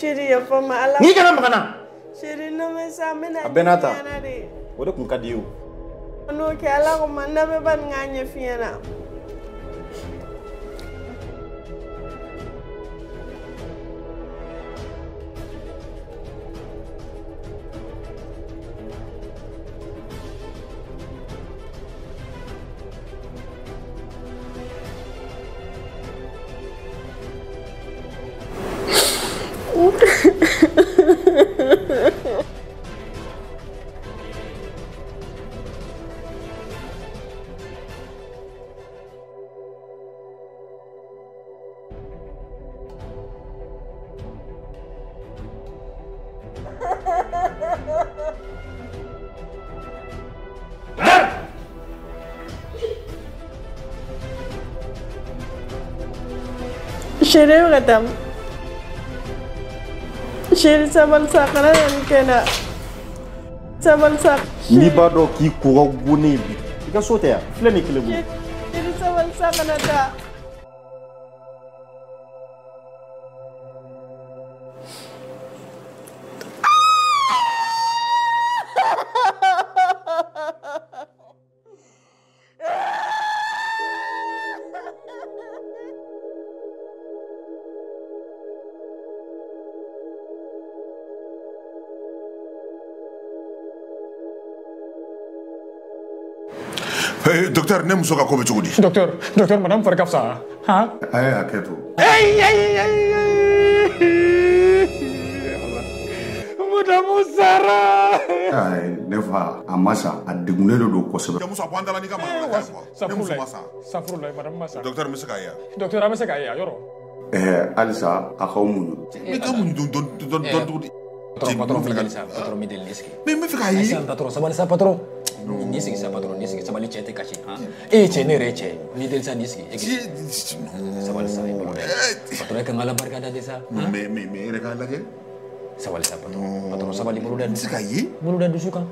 H: Chérie ya fama ala.
C: Ni kana magana.
H: Chérie no mesa mena.
C: Abenata. Wode kun kadiyo.
H: No ke ala ko manna be ban nganya fiena. Chérie Radam. Chérie sabal sakana kena. Sabal sak.
C: Ni ba do ki ko gune bi. Ika sote ya. Fleni kile bu.
H: Chérie sabal sakana da.
E: Docteur, ne muso ka ko bɛ cogo di?
A: Docteur, madame fari ka fisa han?
E: A ye hakɛ to.
A: Madame Sara!
E: Ne fa a ma sa, a degunnen de don kosɛbɛ. Muso a bɔ an da la n'i ka mankan kan quoi. Ne muso ma sa.
A: Safurulayi, madame ma sa.
E: Docteur n bɛ se k'a ye wa?
A: Docteur an bɛ se k'a ye wa yɔrɔ?
E: Halisa a k'aw muɲu. N ka muɲu dɔn cogo di?
A: Patron mi deli sa, patron mi deli sigi.
E: Mais n bɛ fɛ k'a ye.
A: Patron sabali sa patron. Ni sigi sa patron, ni sigi sabali cɛ tɛ kasi han. E ye cɛ ne yɛrɛ ye cɛ. Ni deli sa ni sigi. Sabali sa i bolo dɛ. Patron e kan ka ala barika da de sa.
E: Mais e yɛrɛ k'a lajɛ.
A: Sabali sa patron. Patron sabali bolo da.
E: N bɛ se k'a ye.
A: Bolo da dusu kan.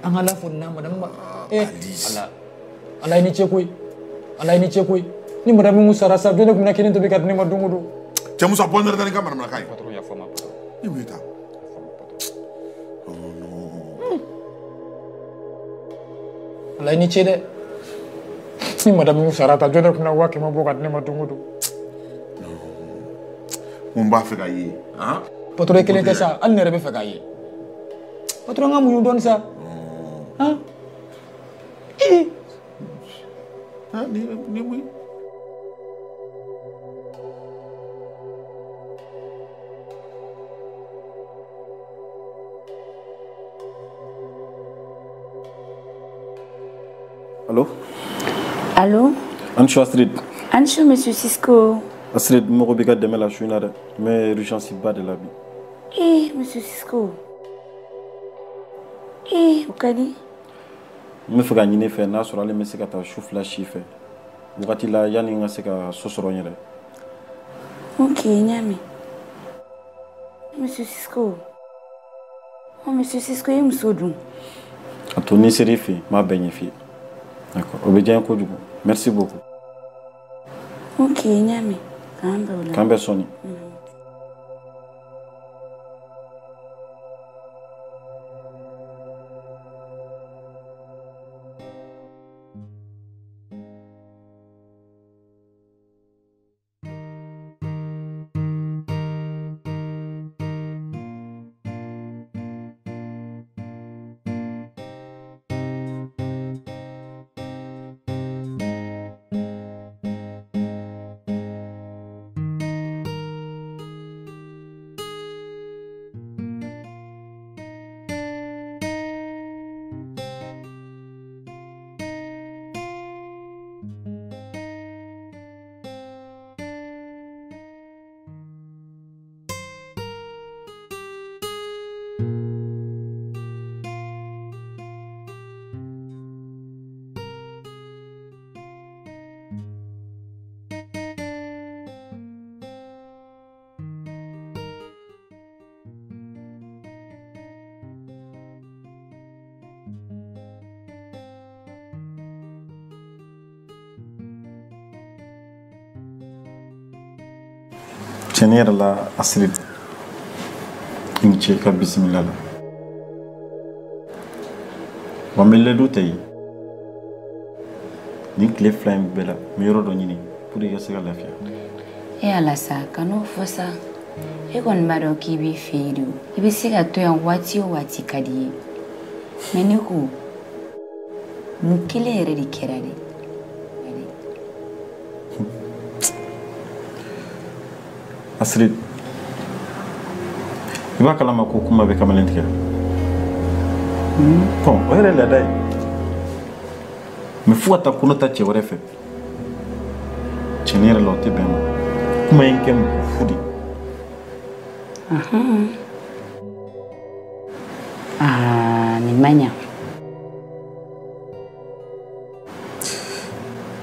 A: An ka ala fo na madame ma. Ala ye ni cɛ koyi. Ala ye ni cɛ koyi. Ni madame mun sara sa jɔn de kun na kelen tobi ka di ne ma don o don.
E: Cɛ muso a bɔ n da la n'i ka manamanakan ye.
A: Patron yafa ma patron.
E: Ne bɛ taa.
A: Ala ni ce dɛ ni madame mun sara ta jɔn de kun na waa kɛmɛ bɔ ka di ne ma don o don.
E: Mun b'a fɛ k'a ye.
A: Patron kelen tɛ sa hali ne yɛrɛ bɛ fɛ k'a ye. Patron ka muɲu dɔɔni sa.
E: Ni muɲu.
C: Allô?
L: Allô?
C: Ancho Astrid.
L: Ancho, monsieur Cisco.
C: Astrid, je suis de la chouinade, mais urgence pas de la vie.
L: Eh, monsieur Cisco. Eh, au Kali?
C: Je fais gagner fait na sur aller me se kata chou flash fait. Wakati la yani nga se ka sosoro nyere.
L: OK, nyami. Monsieur Cisco. Oh, monsieur Cisco, il me soudou.
C: Atoni serifi, ma bénéficie. D'accord. Obédience ko dugu. Merci beaucoup.
L: OK, nyami.
C: Kambe soni. Chenir la Astrid. Inche ka bismillah la. Wamele do tay. Ni clé flame bela, miro do nyini pour y se lafia.
F: E ala sa kanu fosa. E kon maro ki bi firu. E bi siga to yan wati o wati kadi. Meniku. Mukile ere di kerade.
C: Astrid, il va calmer ko kuma be kamalentia. Bon, where la dai. Me fuata kuno ta che wore fe. Chenere lo te bem. Kuma inkem fudi.
F: Ni manya.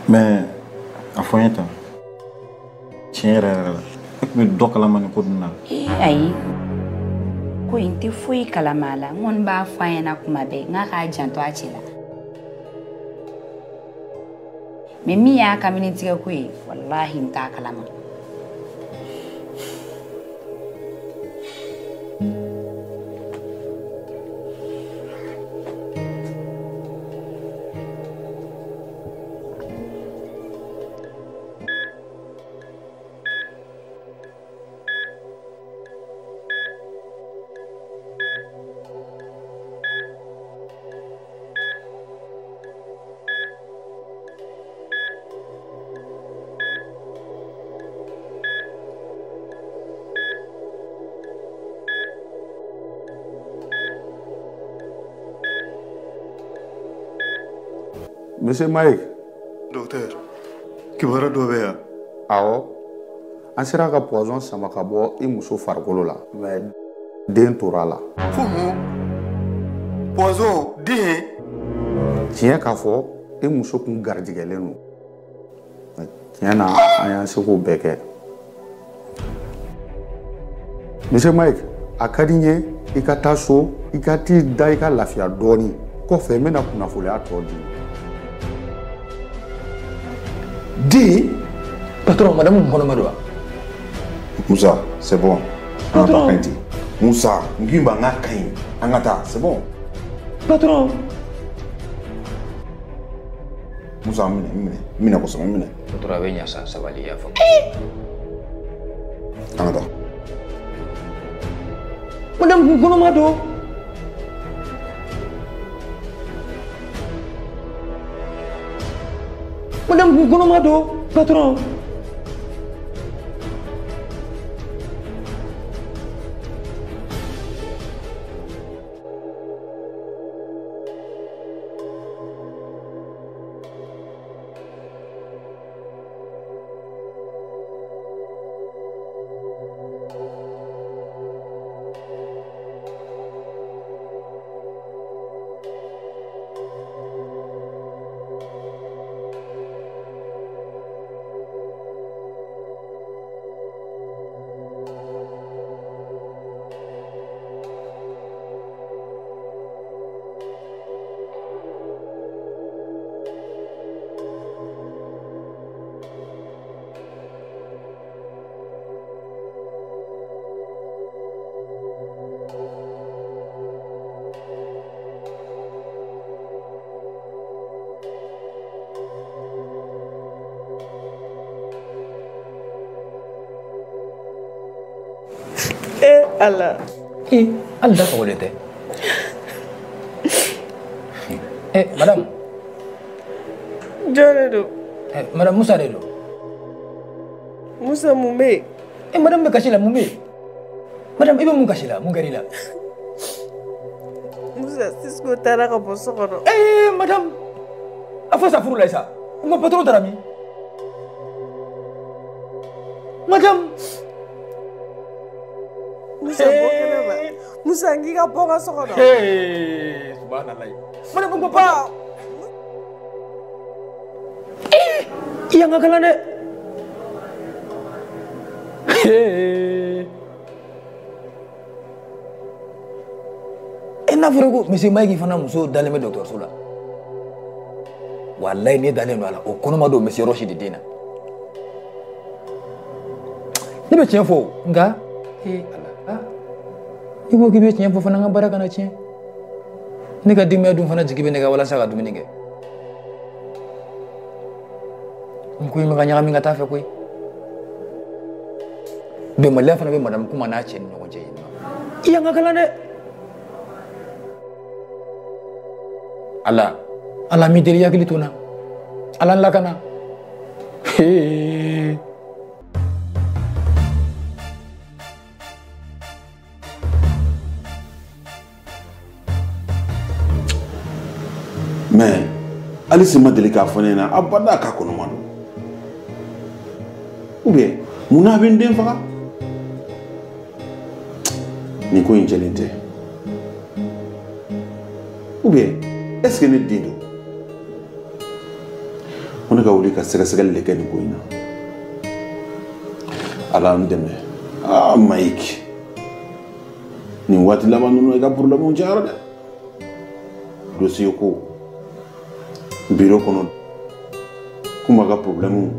C: Mais afoyenta. Chenere la. Me dokala man ko duna.
F: Ai. Ko inte foi kalamala. Ngon ba fa na kuma be nga ka janto achila. Me mi ya community ko wallahi nta kalama.
E: Monsieur Mike.
J: Docteur, kibaruya dɔ bɛ yan.
E: Awɔ. An sera ka poison sama ka bɔ I muso farikolo la. Mais den tora la.
J: Poison den.
E: Tiɲɛ k'a fɔ I muso kun garijɛgɛlen don. Tiɲɛ na an y'an se k'o bɛɛ kɛ. Monsieur Mike, a ka di n ye I ka taa so, I ka t'i da I ka lafiya dɔɔni. Kɔfɛ n bɛna kunnafoniya tɔ di.
A: Di? Patron, madame Mkonomadwa.
E: Moussa, c'est bon. Patron. Moussa, Ngimba Ngakain. Angata, c'est bon.
A: Patron.
E: Moussa, mine ko sama mine.
A: Patron avenya sa sabali ya fa.
E: Angata.
A: Madame Mkonomado. Madame Mkonomado, patron.
H: Allah.
A: Allah dah kau boleh madam.
H: Jone do.
A: Madam Musa do.
H: Musa mumbe.
A: Madam be kasih lah mumbe. Madam ibu mu kasih lah, mu gari lah.
H: Musa sisko tara ka boso kono.
A: Madam. Apa sa furu lah isa? Mu patron tarami. Madam.
H: Musa bokena ba. Musa ngiga bonga sokono.
A: Subhanallah. Mana pun papa. Yang ngakalane. Ena furago misi maigi fana muso daleme docteur Sula. Wallahi ni daleme wala o kono mado misi Roshi di dina. Ni be tiens fo nga Allah. Ibu kibe tiens fo fana nga baraka na tiens. Ni ka dimé dum fana jigibe ne ga wala sa ga dum ni nge. Ngui ma ganya mi ngata fe koi. Be mala fana be madam kuma na chen no je. Iya ngakala ne. Allah mi deri yakili tuna. Allah lakana.
E: Mais Alice ma deli k'a fɔ ne ɲɛna abada k'a kɔnɔma don ou bien munna a bɛ n den faga nin ko in jɛlen tɛ ou bien est-ce que ne den don ko ne ka wuli ka sɛgɛsɛgɛli de kɛ nin ko in na Ala n dɛmɛ Mike nin waati laban ninnu i ka problème cayara dɛ dossier ko bureau kɔnɔ kuma ka problème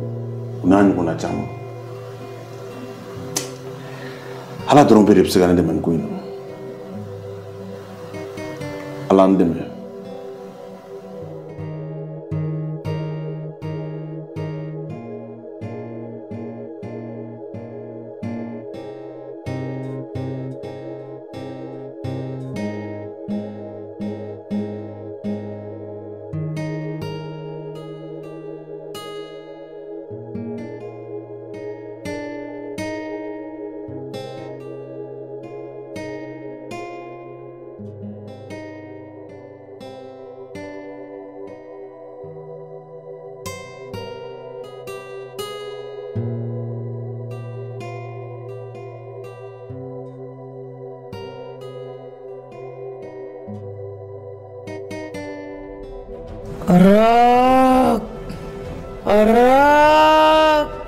E: n'a ɲɔgɔnna caman Ala dɔrɔn bɛ de bɛ se ka ne dɛmɛ nin ko in na Ala n dɛmɛ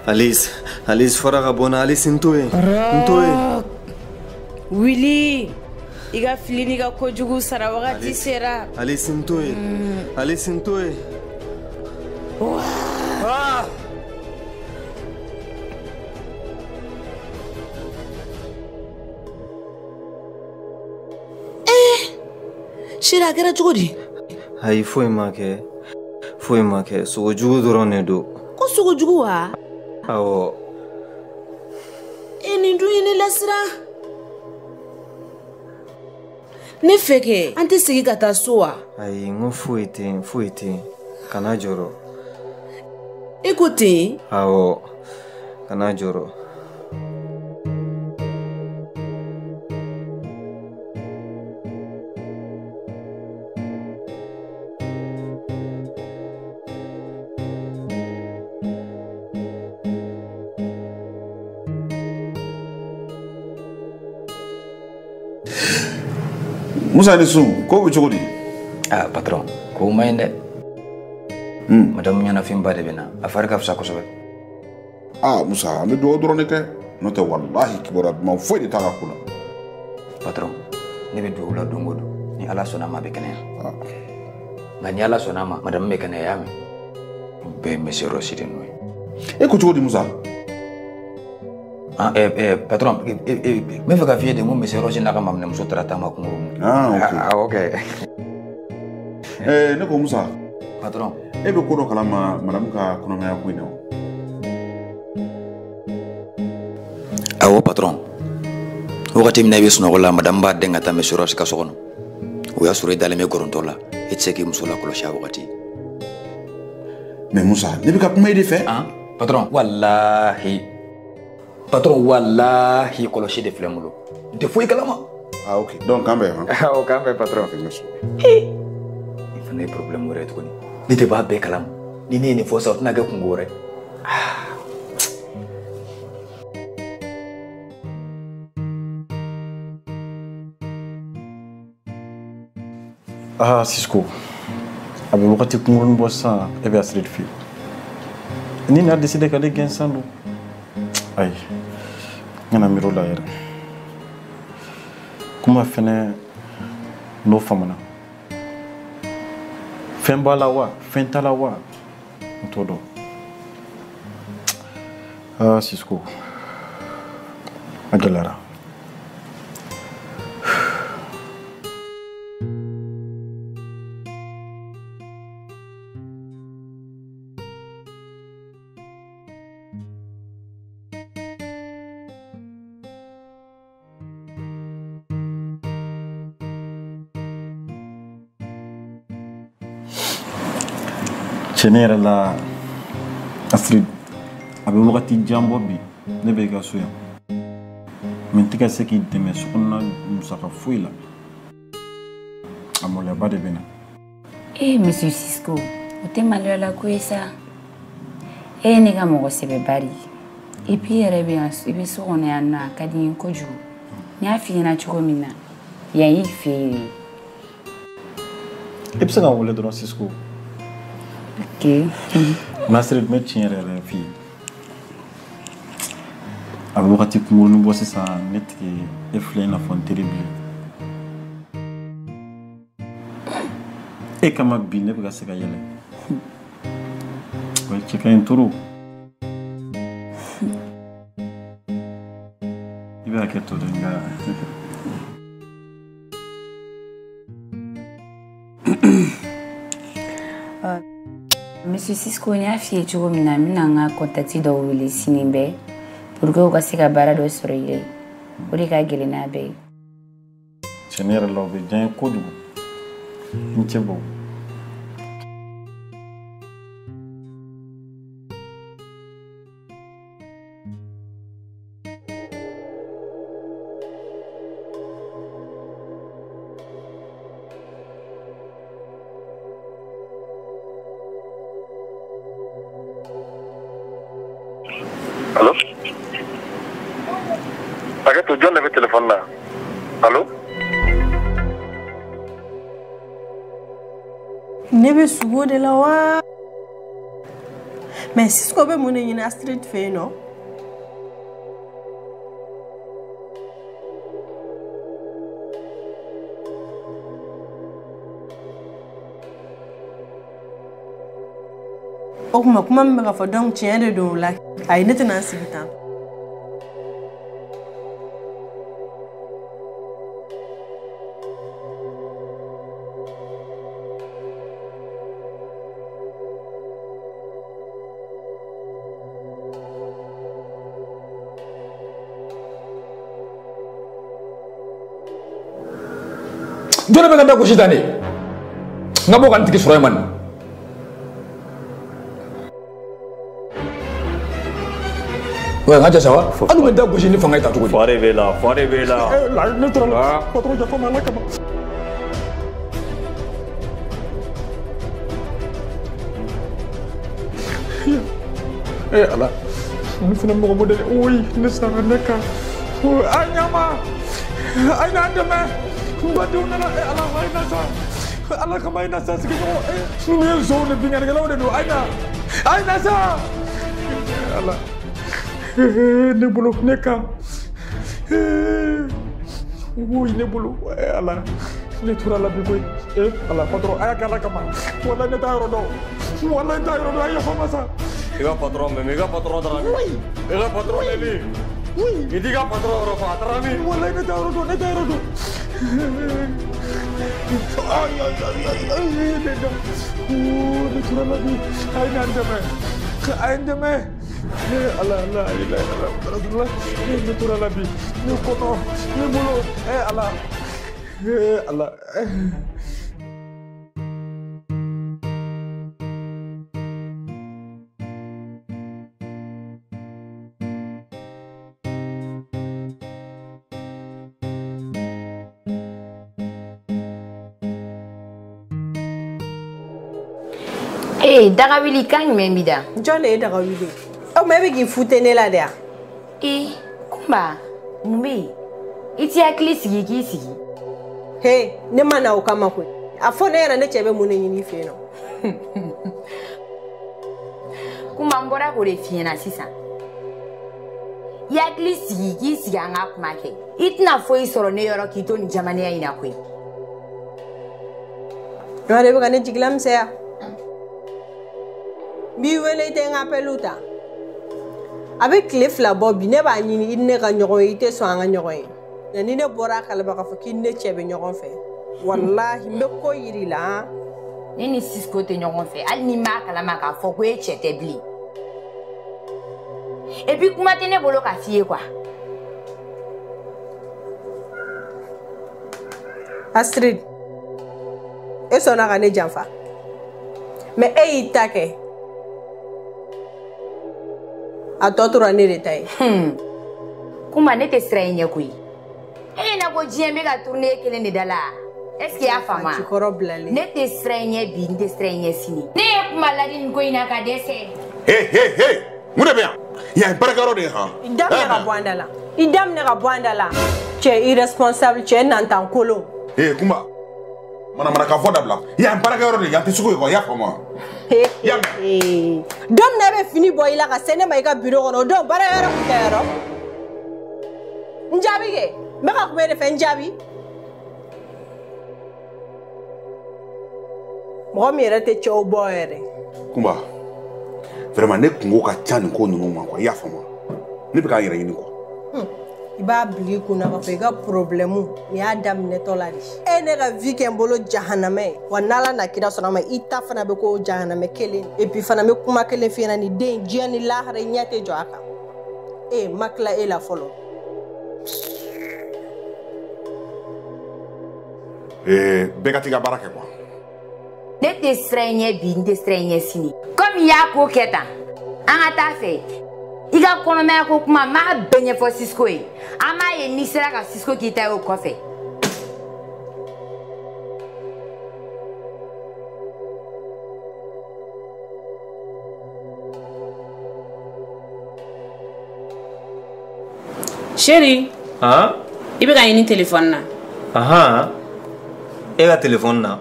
M: Alice faraga bona Alice ntoe.
B: Willy iga filini ga kojugu sara wakati sera.
M: Alice ntoe.
B: Shira kera jugudi.
M: Hai foi make. So jugu dorone do.
B: Ko sugo jugu wa?
M: Awo.
B: Eni ndu ini lasira. Ne feke anti sigi kata suwa.
M: Ai ngo fuite. Kana joro.
B: Écoutez.
M: Awo. Kana joro.
E: Musa ni sun ko bu chugudi
A: patron ko mayende madam nyana fimba de bena afarka fsa ko sobe
E: Musa me do drone ke no te wallahi kibora ma foi de taka kula
A: patron ni be do la dongodo ni ala sona ma be kene ngani ala sona ma madam me kene yame be monsieur Rosidi noy
E: ko chugudi Musa
A: patron me fa ka fiye de mo monsieur Rosidi na ka mamne muso trata ma ko okay.
E: Ne ko Musa
A: patron
E: be ko do kala ma madam ka kono ma ko ino
A: awo patron wakati mina be suno la madam ba denga ta monsieur Rosidi ka sokono o ya sure dale me gorontola etseki musola ko sha wakati
E: mais Musa ne be ka kuma ide fe
A: patron wallahi ko shi de flemulo de foi kalama
E: ok donc cambe
A: cambe patron il faut ne problème wore to ni te ba be kalam ni ne fo sa na ga kungore
C: Cisco abe wakati kungurun bossa ebe asrid fi ni na décider ka de gensando ay ngana miro la yere kuma fene no famana fembala wa fentala wa todo Cisco agalara Chenera la Astrid abe wakati jambo bi ne be ga soya mentika seki deme sokona musaka fuila amola bade bena
F: monsieur Cisco ote malala ko esa ne ga mo sebe bari et puis rebians ibe sokona yana kadi ko ju ni afi na chuko mina ya ife
C: epsanga wole do Cisco
F: ok
C: Astrid me tinyere la fi abe wakati kumurunu bosse sa netke eflena fon terrible e kama bi ne bega sega yele wa cheka inturu ibe aketo denga
F: monsieur Cisco ni afi chugo mina nga contacti do wili sinimbe pour que o siga bara do soroile uri ka gelina be
C: Chenera lobe jan kodu inchebo
J: Allô? Arrête, John avait le téléphone là. Allô?
H: Ne bɛ sugo de la wa? Mais Cisco bɛ mun de ɲini Astrid fɛ yen nɔ? O kuma min bɛ ka fɔ donc tiɲɛ de don o la. Ayi ne tɛna n sigi tan.
I: Jone bɛ ka da gosi tan de n ka bɔ ka n tigi sɔrɔ yen man. Ouais, nga jasa wa? Anu bɛ da gosi ni fanga ta cogo di?
C: Fare bɛ la, fare bɛ la.
I: Ne tora la, patron jafa ma la kama. Ala, ne fana mɔgɔ modèle, oui, ne sara ne kan. Ay ɲama, ay na dɛmɛ. Badenw nana, ala ay na sa. Ala kama ay na sa sigi ɲɔgɔn. Ninnu ye nson de binkannikɛlaw de don, ay na sa. Ala. Ne bolo ne kan oui ne bolo ala ne tora la bi koy ala patron aya kala kama wala ne ta yɔrɔ dɔn wala ne ta yɔrɔ dɔn aya fama sa
C: i ka patron mais i ka patron dara oui i ka patron leli oui i di ka patron yɔrɔ fa dara mi
I: wala ne ta yɔrɔ dɔn ne ta yɔrɔ dɔn ay ne da ne tora la bi ay na dɛmɛ Allah la ilaha illallah ne tora la bi ne kɔnɔ ne bolo Allah Allah
F: daga wili kan jumɛn bi da?
H: Jɔn de ye daga wili? O ma e bɛ k'i fute ne la de wa?
F: Kunba mun bɛ yen? I t'i hakili sigi k'i sigi.
H: He ne ma na o kama koyi. A fɔ ne ɲɛna ne cɛ bɛ mun de ɲini i fɛ yen nɔ.
F: Kunba n bɔra k'o de f'i ɲɛna sisan. I hakili sigi k'i sigi an ka kuma kɛ. I tɛna foyi sɔrɔ ne yɔrɔ k'i to nin jamanaya in na koyi.
H: Dɔ de bɛ ka ne jigila misɛnya. B'i wele i tɛ n ka appelu ta. A bɛ tile 2 bɔ bi ne b'a ɲini i ni ne ka ɲɔgɔn ye i tɛ sɔn an ka ɲɔgɔn ye. Ni ne bɔra a kalama k'a fɔ k'i ni ne cɛ bɛ ɲɔgɔn fɛ walahi n bɛ ko yiri la.
F: Ne ni Cisco tɛ ɲɔgɔn fɛ hali ni n b'a kalama k'a fɔ ko e cɛ tɛ bilen. Et puis kuma tɛ ne bolo ka f'i ye quoi.
H: Astrid e sɔnna ka ne janfa mais e y'i ta kɛ. A tɔ tora ne de ta ye.
F: Kuma ne tɛ siran i ɲɛ koyi. E ɲɛna ko diɲɛ bɛ ka tourner kelen de da la. Est ce que i y'a faamu wa?
H: Jikɔrɔ bilalen.
F: Ne tɛ siran i ɲɛ bi n tɛ siran i ɲɛ sini. Ne ye kuma ladi nin ko in na ka dɛsɛ.
E: Hey mun de bɛ yan? Yan ye baarakɛyɔrɔ de ye han.
H: I daminɛ ka bɔ an da la. I daminɛ ka bɔ an da la. Cɛ irresponsable cɛ nantan kolon.
E: Kunba manamana fɔ dabila. Yan ye baarakɛyɔrɔ de ye yan tɛ sugu ye quoi i y'a faamu wa?
H: Don min na e bɛ fini bɔ i la ka se ne ma i ka bureau kɔnɔ o don baarayɔrɔ kun tɛ yɔrɔ. N jaabi kɛ n bɛ ka kuma e de fɛ n jaabi. Mɔgɔ min yɛrɛ tɛ cɛw bɔ yɛrɛ.
E: Kunba vraiment ne kungo ka ca nin ko ninnu ma quoi i y'a faamu wa? Ne bɛ k'a yɛrɛ ɲini quoi.
H: I b'a bila i kunna k'a fɔ i ka problème nin y'a daminɛtɔ la de. E ne ka vie kɛ n bolo jahanama ye wa n'Ala na kira sɔnna ma i ta fana bɛ k'o jahanama kelen et puis fana n bɛ kuma kelen f'i ɲɛna nin den diɲɛ ni lahara i ɲɛ tɛ jɔ a kan. N ma tila e la fɔlɔ.
E: Bɛɛ ka t'i ka baara kɛ quoi.
F: Ne tɛ siran i ɲɛ bi n tɛ siran i ɲɛ sini. Comme i y'a ko kɛ tan an ka taa fɛ. I ka kɔnɔmaya ko kuma n b'a bɛɛ ɲɛfɔ Cisco ye. An b'a ye n'i sera ka Cisco k'i ta ye o kɔfɛ.
B: Chérie,
M: Ah?
B: I bɛ ka ɲini téléphone na.
M: Aha. E ka téléphone na?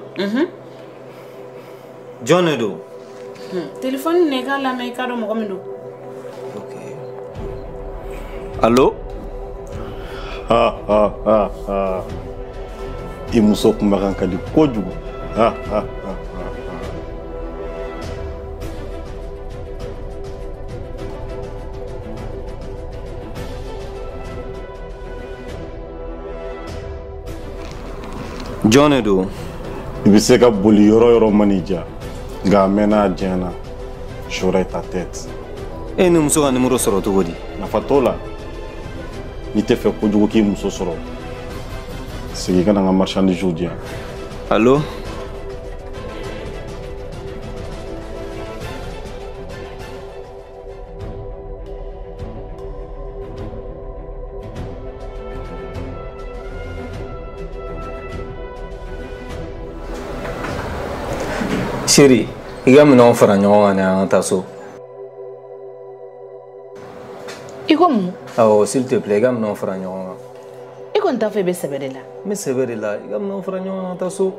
M: John Edo.
B: Téléphone n'est pas là, mais il y a un moment.
M: Allô?
C: I muso kumbakan kadi kojugu.
M: John Edo.
C: I bɛ se ka boli yɔrɔ yɔrɔ mani ja nka a mɛnna a diɲɛna j'aurai ta tête.
M: E ni muso ka numéro sɔrɔ cogo di?
C: Nafa t'o la. N'i tɛ fɛ kojugu k'i muso sɔrɔ segin ka na n ka marchandise di yan.
M: Allô? Chérie, il y a un enfant à nous so.
B: Et comment?
M: Oh, s'il te plaît, il y a un enfant à nous.
B: Et quand t'as fait baisser là?
M: Mais c'est vrai là, il y a un enfant à nous so.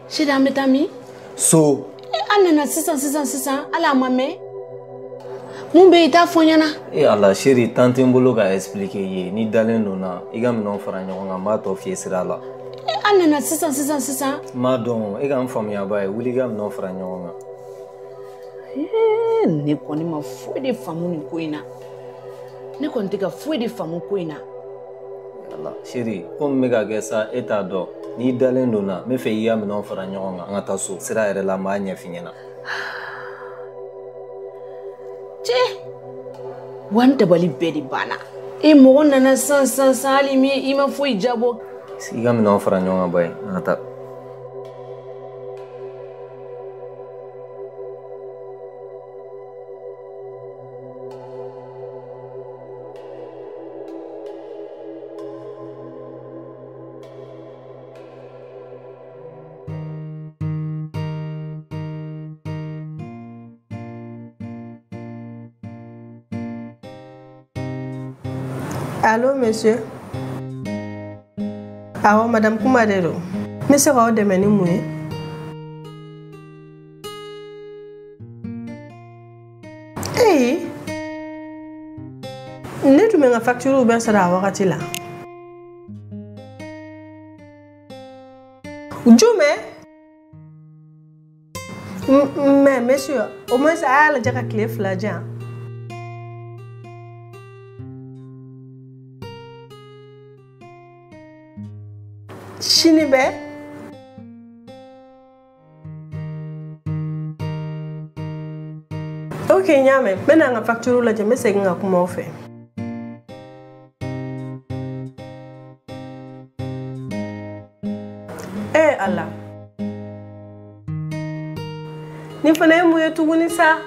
B: Chez la métamie?
M: So.
B: Anna 600, à la mamie. Mon bébé t'a fourni na.
M: Et Allah chérie, tante Mbolo a expliqué hier, ni dalen nona, il y a un enfant à nous, ma toffie sera là.
B: Anna 600.
M: Madon, il y a un famille à bailler, où il y a un enfant à nous.
B: Ne connais ma foi de femmes ni koina. Ne connais pas foi de femmes koina.
M: Allah chérie, comme méga gessa est à dos, ni dalen nona, me fait y a un enfant à nous, en atasso, sera la magne finina.
B: Wanta bali bedi bana e mo nana san alimi ima foi jabo
M: siga mi no fara nyonga bay ata
H: Allô, monsieur? Ah, madame Kumadero. Monsieur Rao de Menimoué. Hey! Ne tu m'as facturé ou bien ça la wakati là? Mais monsieur, au moins ça a déjà clé flagian. Chinibe? Ok, nyame. Maintenant, on a facturé la jambe, c'est un comment on fait. Eh Allah. Ni fana mouye tuguni sa.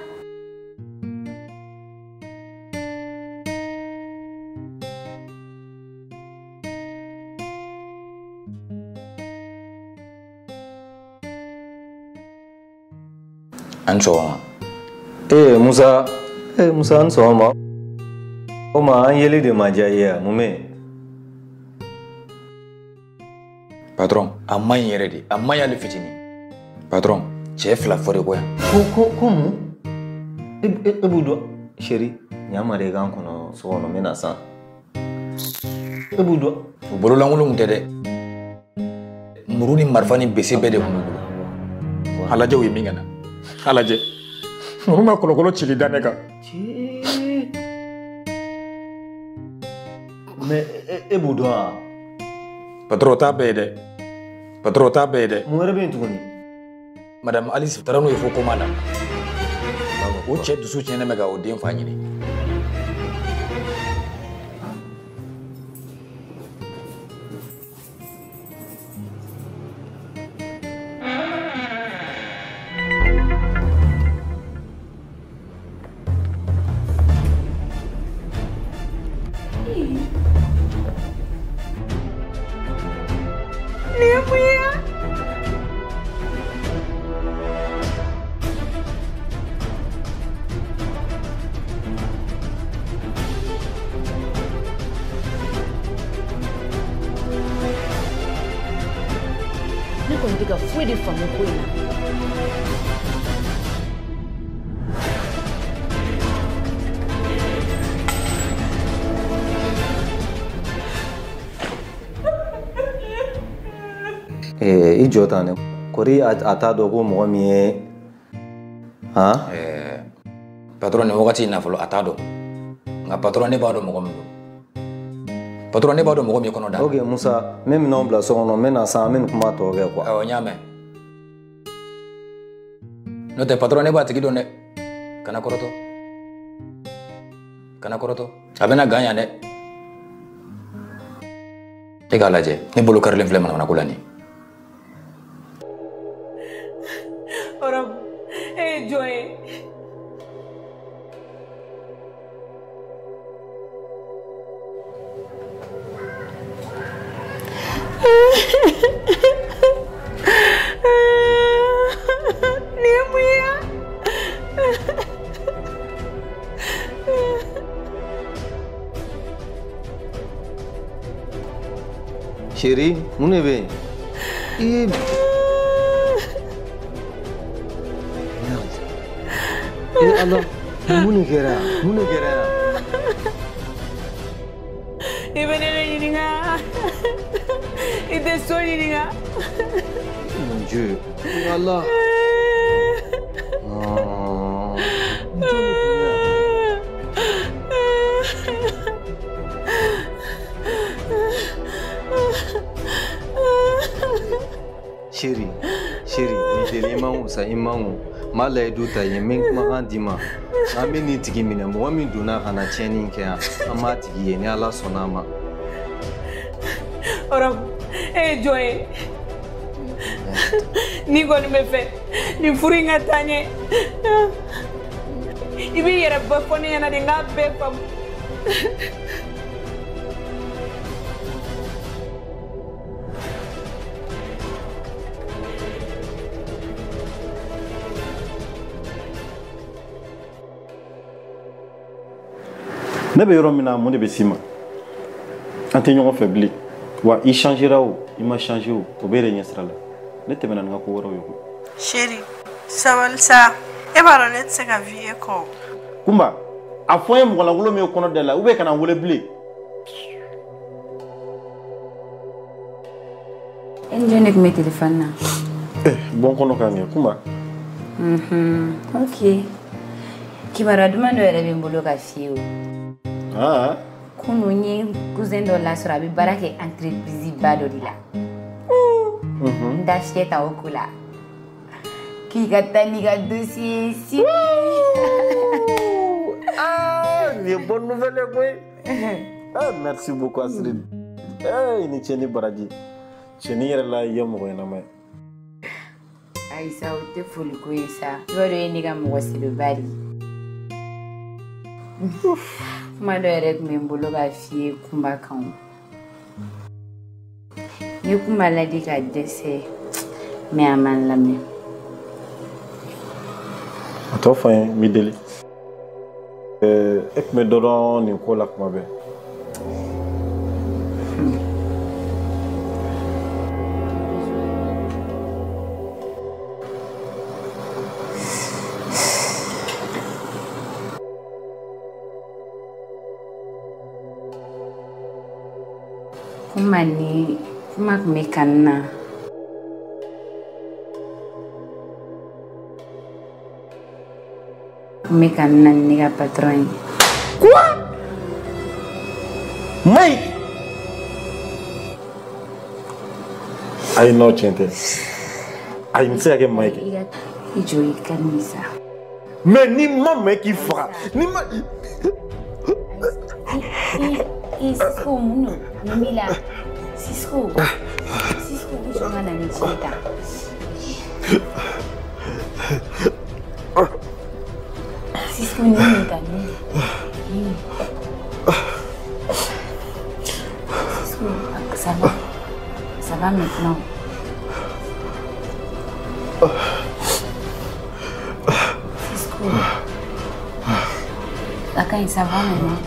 A: Ansoma.
M: Musa ansoma. Oma anyeli de majaya, mume.
A: Patron, amma yere di, amma ya le fitini. Patron, chef la forêt quoi?
M: Comment? Ebudo, chérie, nyama de gan kono so no menasa. Ebudo,
A: bolo langulu mutede. Muruni marfani bese bede kono. Halaje wi mingana. Halaje. Muruma kolokolo chili daneka.
M: Mais Ebudo.
A: Patron ta bede.
M: Muere bien tuguni.
A: Madame Alice tarano ifo komala. O che dusu chene mega o den fanyini.
B: tɛ ka foyi de faamu ko in na.
M: I jɔ tan dɛ. Kori a t'a dɔn ko mɔgɔ min ye
A: patron ni wagati in na fɔlɔ a t'a dɔn nka patron ne b'a dɔn mɔgɔ min don. Patron ne b'a dɔn mɔgɔ min kɔnɔ da.
M: Ok Musa, n bɛ minɛnw bila so kɔnɔ n bɛ na san an bɛ nin kuma tɔ kɛ quoi.
A: Awɔ n y'a mɛn. N'o tɛ patron ne b'a tigi dɔn dɛ. Kana kɔrɔtɔ. Kana kɔrɔtɔ. A bɛna gan yan dɛ. E k'a lajɛ ne bolo karilen filɛ manamana ko la nin.
L: Ɔrɔbu, e ye jɔn ye? Ni ye mun ye?
M: Chérie, mun de bɛ yen? Allah, mun de kɛra? Mun de kɛra?
L: I bɛ ne ɲininka, I tɛ so ɲininka.
M: Mon Dieu, Allah. Chérie, ni deli imangu sa imangu. Mala edu ta ye min kumakan di ma. An bɛ nin tigi minɛ mɔgɔ min donna ka na tiɲɛni kɛ yan an b'a tigi ye ni Ala sɔnna a ma.
L: Ɔrɔbu, e ye jɔn ye? N'i kɔni bɛ fɛ nin furu in ka taa ɲɛ I b'i yɛrɛ bɛɛ fɔ ne ɲɛna de n k'a bɛɛ faamu.
C: Ne bɛ yɔrɔ min na mun de bɛ s'i ma an tɛ ɲɔgɔn fɛ bilen wa I changera o I ma changer o bɛ de ɲɛ sira la ne tɛmɛna ni n ka ko wɛrɛw ye koyi.
H: Chérie, sabali sa e b'a dɔn ne tɛ se ka vi e kɔ.
C: Kunba a fɔ n ye mɔgɔlankolon min ye kɔnɔ da la ou bien kana n wele bilen.
F: E ni jɔn de tun bɛ téléphone na?
C: Bon kɔnɔ ka ɲɛ Kunba.
F: Ok. Kibaruya duman dɔ yɛrɛ bɛ n bolo ka f'i ye o. Kunun n ye cousin dɔ lasɔrɔ a bɛ baara kɛ entreprise ba dɔ de la. N da fiyɛ ta o ko la. K'i ka taa n'i ka dossier si.
C: Nin ye bonne nouvelle ye koyi. Merci beaucoup Astrid. Ni cɛ ni baraji. Cɛni yɛrɛ la i ye mɔgɔ ɲɛnama ye.
F: Ayi sa o tɛ foli ko ye sa. I b'a dɔn e ne ka mɔgɔ sɛbɛba de. Kuma dɔ yɛrɛ tun bɛ n bolo ka f'i ye Kunba kan. N ye Kunba ladi ka dɛsɛ mais a ma n lamɛn.
C: A tɔ fɔ n ye n b'i deli. E tun bɛ dɔ dɔn nin ko la kuma bɛɛ.
F: Kuma tun bɛ kan na. Kun bɛ kan na ni ne ka patron ye.
C: Quoi? Mike? Ayi n'o tiɲɛ tɛ. Ayi n tɛ se ka kɛ Mike ye.
F: I jɔ I kalme sa.
C: Mais ni ma mɛn k'i faga ni ma.
F: Cisco mun don? Mun b'i la? Cisco ko sɔn ka na ni tiɲɛ ta. Cisco ni mun ta ni? Cisco, ça va maintenant. Cisco, Akane, ça va maintenant.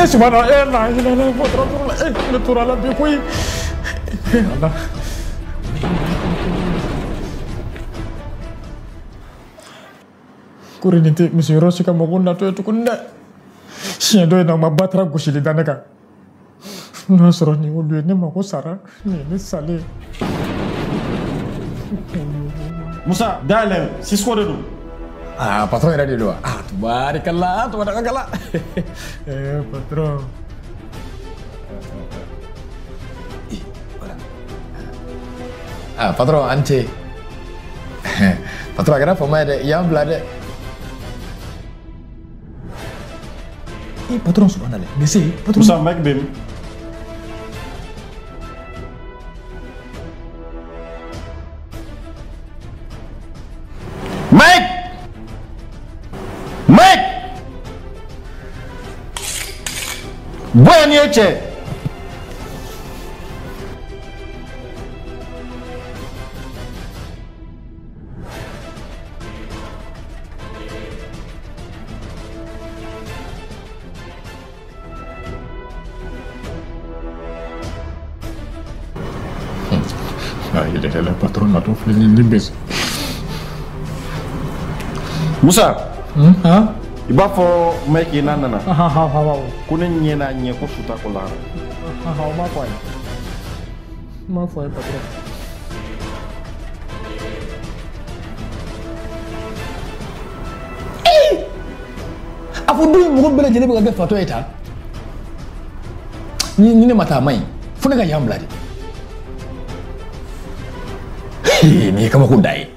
I: Qu'est-ce que tu vas Kuriniti Monsieur Rossi ka magunda to tukunda. Chien do na mabatra gushili danaka. No soro ni olu ne mako sara ni sale.
C: Musa, dale, Cisco de do.
I: Ah, patron era de do. Ah, tubarakallah, tubarakallah. Patron. Ah, patron ante. Patron kenapa ada yang belada? Patron subhanallah. Nisi, patron.
C: Musa, Mike Bim.
I: Mike! Mike! Boy ni oche. Il est le patron de notre flic.
C: Musa,
I: iba
C: fo Mike nana.
I: Kuna
C: nyena nye ko futa ko la.
I: Ma foi patron. Afu du mu bele jele be ga fato eta. Ni ne mata mai. Funa ga yambla di. Ni kama kudai.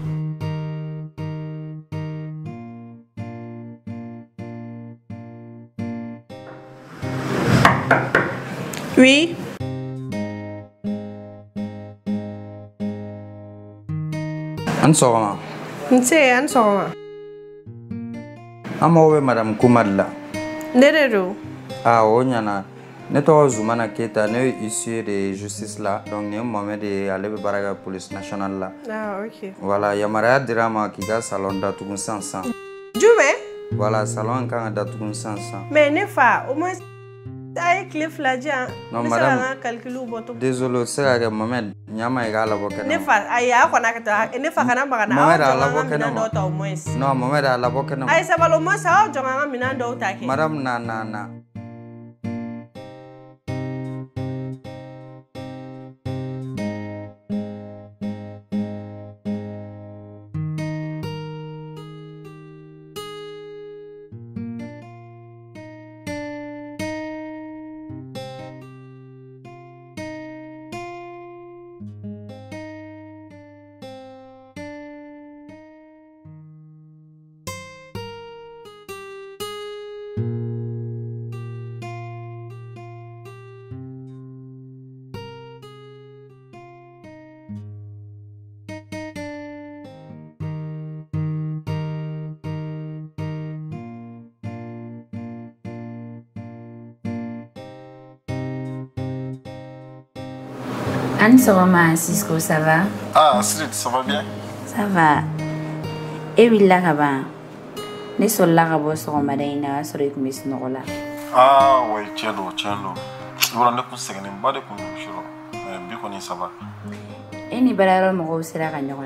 H: Oui.
N: Ansoma.
H: Nse ansoma.
N: Amowe Madame Kumadla.
H: Nerero.
N: Ah, onyana. Ne to Zumana Keta ne issu de justice là. Donc ne Mohamed de Alebe Baraga police nationale là.
H: Ah, OK.
N: Voilà, yamara drama qui ga salon da tugun sansan.
H: Jume?
N: Voilà, salon kan da tugun sansan.
H: Mais ne fa au moins ay cliff la dia.
N: Non madame.
H: Calculu boto.
N: Désolé, c'est que Mohamed nyama ga la boka.
H: Ne fa aya ko na ka ne fa kana ba kana.
N: Mohamed la boka
H: na do ta au moins.
N: Non, Mohamed la boka na.
H: Ay sa balo mo sa o jonga mina do ta ke.
N: Madame na.
F: Anne Soroma, Cisco, ça va?
C: Ah, Astrid, ça va bien?
F: Ça va. Et oui, là, ne sont là, Soroma, Daina, sur les commissions.
C: Ah, oui, tiens, voilà, ne peux pas pas de conditions. Bien qu'on y ça va.
F: Et ni balaro, mon c'est la gagnante.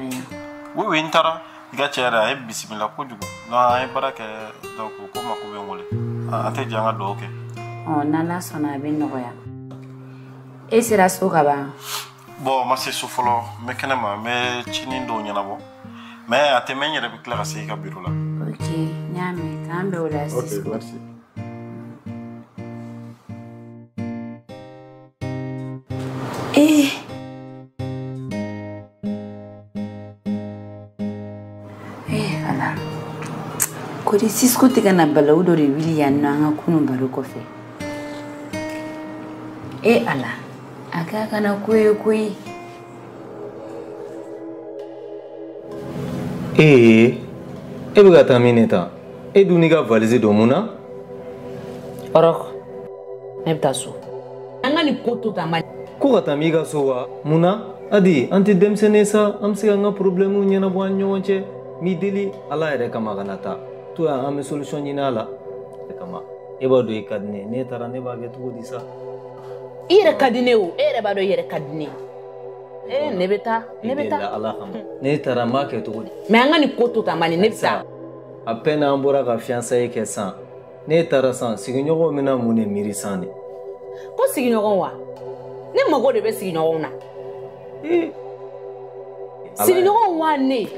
C: Oui, Intara, il y a tiens, et bismillah, quoi du coup. Non, un baraque, donc, comment on peut ah, t'es déjà un ok.
F: On a la son à Benoya. Et c'est la souraba.
C: Bon, moi c'est soufflant, mais quand même, mais chinindo n'y en a pas. Mais à tes mains, il y a des clairs à ces bureaux là.
F: Ok, nyame, quand même, là,
C: c'est ok, merci.
F: Eh. Voilà. Quand il s'y scoute, il y a un balou de William, un coup de coffee. Eh, Allah. Aka na kwe.
M: Ebe ta mineta. E duni ga valise do muna.
B: Orok. Nebta so. Anga ni koto ta ma.
M: Ko ta mi ga so wa muna. Adi anti demsenesa amse nga problemu nyana bo nyonche mi deli ala ere kama ganata. Tu a am solution nyina ala. Kama. b'a dɔn i ka di ne ye ne taara ne b'a kɛ cogo di sa
B: I yɛrɛ ka di ne o e yɛrɛ b'a dɔn I yɛrɛ ka di ne ne bɛ taa
M: Ala kama ne taara n b'a kɛ cogo di
B: mais an ka nin ko to tan bani ne bɛ taa
M: à peine an bɔra ka fiançailles kɛ san ne taara san sigiɲɔgɔnw bɛna mun de miiri san de
B: ko sigiɲɔgɔn wa ne mago de bɛ sigiɲɔgɔnw na sigiɲɔgɔnw wa ne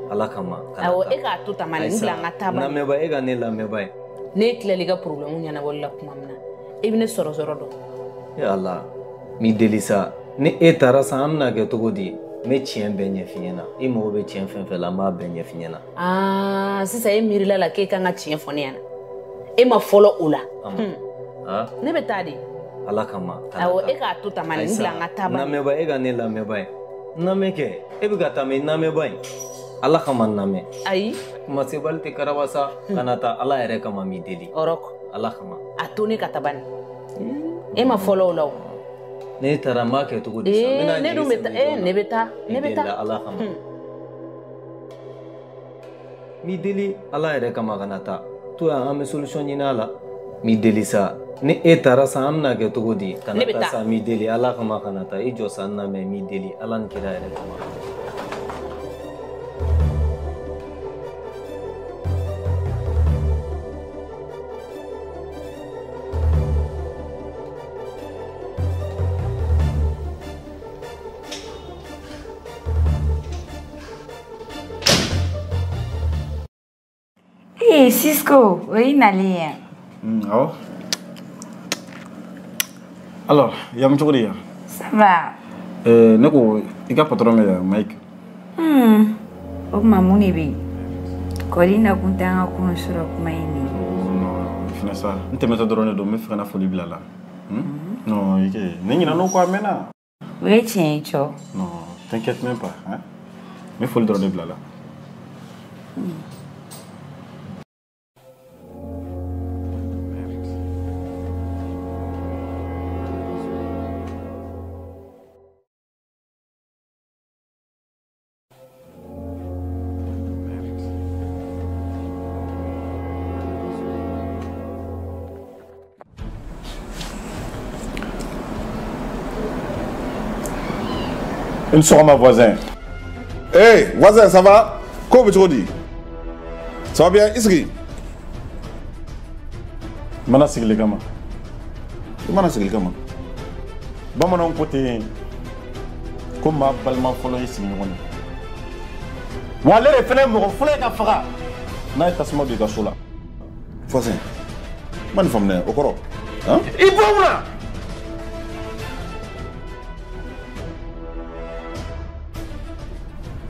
M: Ala kama
B: awɔ e k'a to tan bani n bila an ka taa bani
M: lamɛnba e ka ne lamɛnba ye
B: ne tilali ka problème ɲɛnabɔli la kuma min na e bɛ ne sɔrɔ dɔn
M: ya Allah mi deli sa ni e taara san an bɛna kɛ cogo di n bɛ tiɲɛ bɛɛ ɲɛf'i ɲɛna i mago bɛ tiɲɛ fɛn fɛn la n b'a bɛɛ ɲɛf'i ɲɛna
B: sisan e miirila la k'e kan ka tiɲɛ fɔ ne ɲɛna e ma fɔlɔ o la ne bɛ taa de
M: Ala kama
B: awɔ e k'a to tan bani n bila an ka taa bani
M: lamɛnba e ka ne lamɛnba ye namɛ kɛ e bɛ ka taa mɛ namɛba ye Ala kama namɛ
B: ayi
M: kuma sebali tɛ karaba sa kana taa Ala yɛrɛ kama mi deli Ala kama
B: a to ne ka taa bani e ma fɔlɔ o la o
M: ne taara n b'a kɛ cogo di sa
B: ne dun bɛ taa ne bɛ taa
M: Ala kama mi deli Ala yɛrɛ kama kana taa to yan an bɛ solution ɲini a la mi deli sa ni e taara san an bɛna kɛ cogo di kana taa sa mi deli Ala kama kana taa i jɔ sa n lamɛn mi deli Ala ni kira yɛrɛ kama
F: Cisco, oui, Nalia.
C: Oh. Alors, yam chokri ya?
F: Ça va.
C: Ne ko ika patron ya Mike.
F: O mamuni bi. Kolina kuntanga kunsura kumaini.
C: Non, fina ça. Nte meta drone do me fana foli bilala. Non, ike. Nengi na no ko amena.
F: Oui, tiens, cho.
C: Non, t'inquiète même pas, hein. Me foli drone bilala. Une soirée, ma voisin.
E: Hey, voisin, ça va? Comment tu dis? Ça va bien? Ici?
C: Mana sigli kama.
E: Mana sigli kama.
C: Bamanan côté comme ma balma folo ici ngoni. Wale le fene mo folo ka faga. Na tasma bi ka sola.
E: Voisin. Man famne okoro. Hein?
C: Ibona.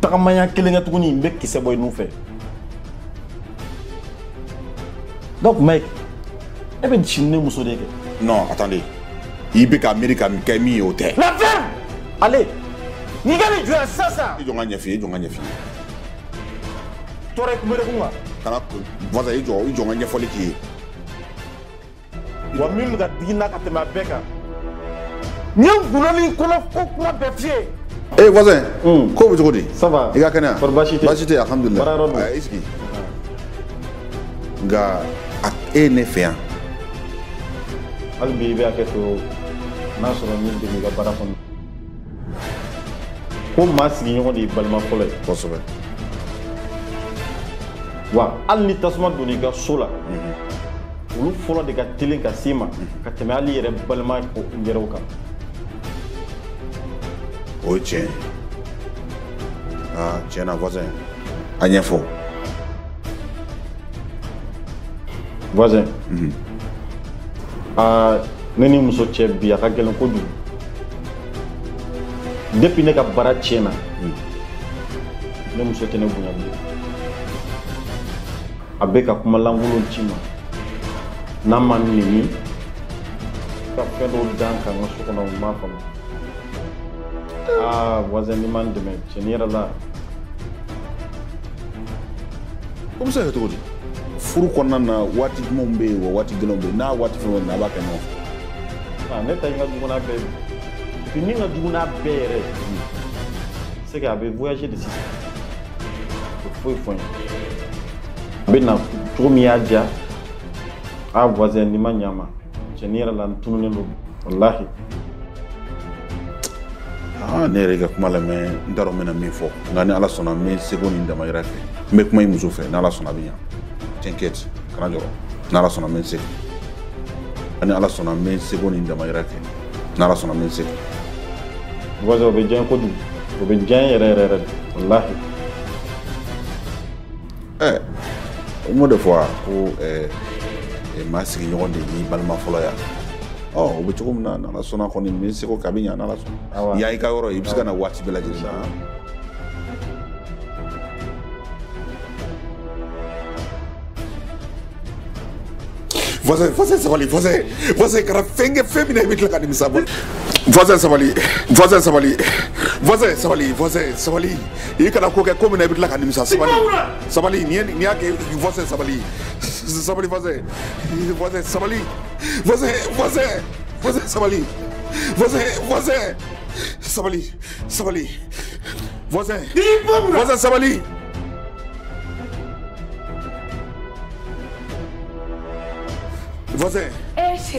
C: Takamanya kelenga tuguni mbe kise boy nu fait. Donc mec, e be chine muso de ke.
E: Non, attendez. Il be ka America mi kemi hôtel.
C: La ferme. Allez. Ni gani du ça.
E: Jonga nyefi.
C: Tore kumere kunga.
E: Kana voisin jonga nyefoli ki.
C: Wa min ga digina ka tema beka. Nyam kunani kono ko kuma be fie.
E: Eh voisin, comment tu dis?
C: Ça va.
E: Il y a quelqu'un?
C: Bachité,
E: alhamdulillah. Ici. Ga e ne fait.
C: Albi be aketo na so ni de ga para fon. Ko mas ni ngodi balma fole.
E: Possible.
C: Wa al ni tasma do ni ga sola. Ulu folo de ga tilin ka sima ka teme ali yere balma ko ngero ka.
E: Oh tiens. Ah, tiens, voisin. Agnès faux.
C: Voisin. Ah, neni muso cɛ bi a ka gɛlɛn kojugu. Depuis ne ka baara tiɲɛna, ne muso tɛ ne bonya bilen. A bɛ ka kuma lankolon ci ma. N'a ma nɛni, ka fɛn dɔw dan kan n ka so kɔnɔ n m'a faamu. Ah, voisin ni man dɛmɛ cɛni yɛrɛ la.
E: Comme ça, c'est tout. Furu kɔnɔna na waati jumɛnw bɛ yen wa waati gɛlɛnw bɛ yen n'a waati fɛn o fɛn na a b'a kɛ ɲɔgɔn fɛ.
C: Ne ta in ka jugu n'a bɛɛ ye puis ni ka jugu n'a bɛɛ yɛrɛ c'est que a bɛ voyager de sisan o foyi fɔ n ye a bɛ na cogo min y'a diya Ah, voisin, ni manyama. Chenira la tunune lo. Wallahi.
E: Ah, ne rega kuma la mais ndaro mena mi fo. Ngani ala sona me seconde ndama ira fe. Me kuma yi muso fe, na ala sona bien. T'inquiète, kana joro. Na ala sona me se. Ngani ala sona me seconde ndama ira fe. Na ala sona me se.
C: Voisin, obe jan ko du. Obe jan yere. Wallahi.
E: Une de fois ko ma sigi ɲɔgɔn de ni balima fɔlɔ ya o bɛ cogo min na n'ala sɔnna kɔni n bɛ se ko kabi ɲa n'ala sɔnna y'a i ka yɔrɔ i bɛ se ka na waati bɛɛ lajɛlen na voisin sabali voisin kana fɛn kɛ fɛn min na i bɛ tila ka nimisa bɔ voisin sabali i kana ko kɛ ko min na i bɛ tila ka nimisa sabali ni y'a kɛ voisin sabali voisin sabali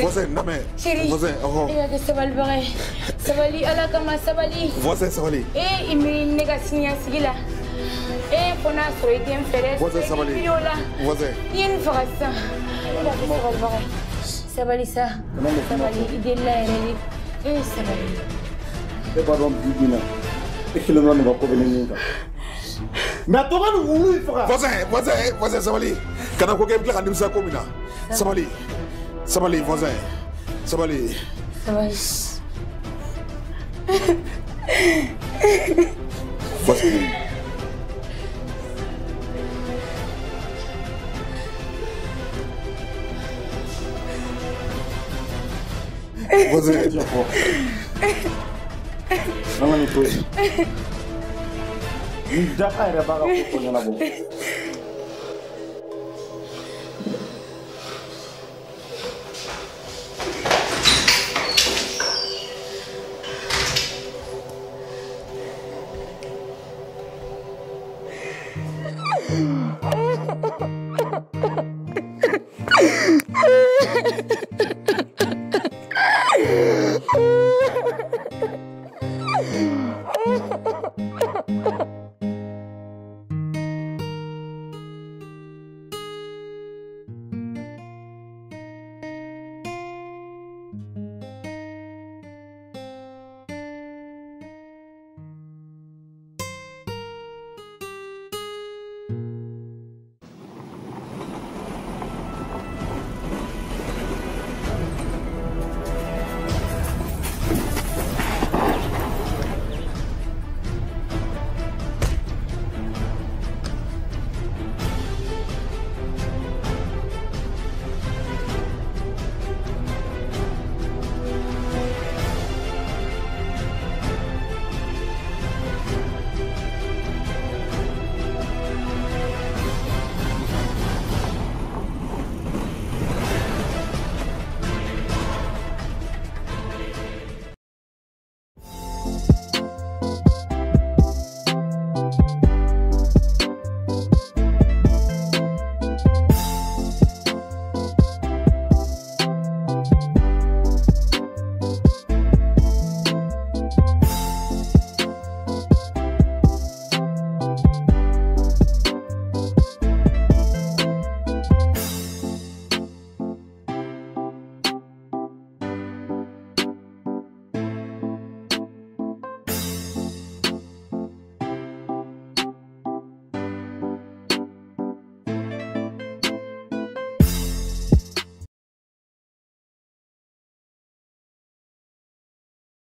E: voisin namɛ voisin
F: sabali ala kama sabali
E: voisin
F: imi ne ka siniya sigi la fo n'a sɔrɔ i den fɛrɛ video la i ye nin faga sisan sabali sa sabali i delila yɛrɛ de sabali
C: e b'a dɔn bi bi na e kelen dɔrɔn de ka ko bɛ ne nin kan mais a tɔgɔ ni wulu in faga
E: voisin sabali kana ko kɛ i bɛ tila ka nimisa ko min na sabali voisin sabali voisin
C: Nana ni to. Ni da ka yɛrɛ b'a ka ko ɲɛnabɔ.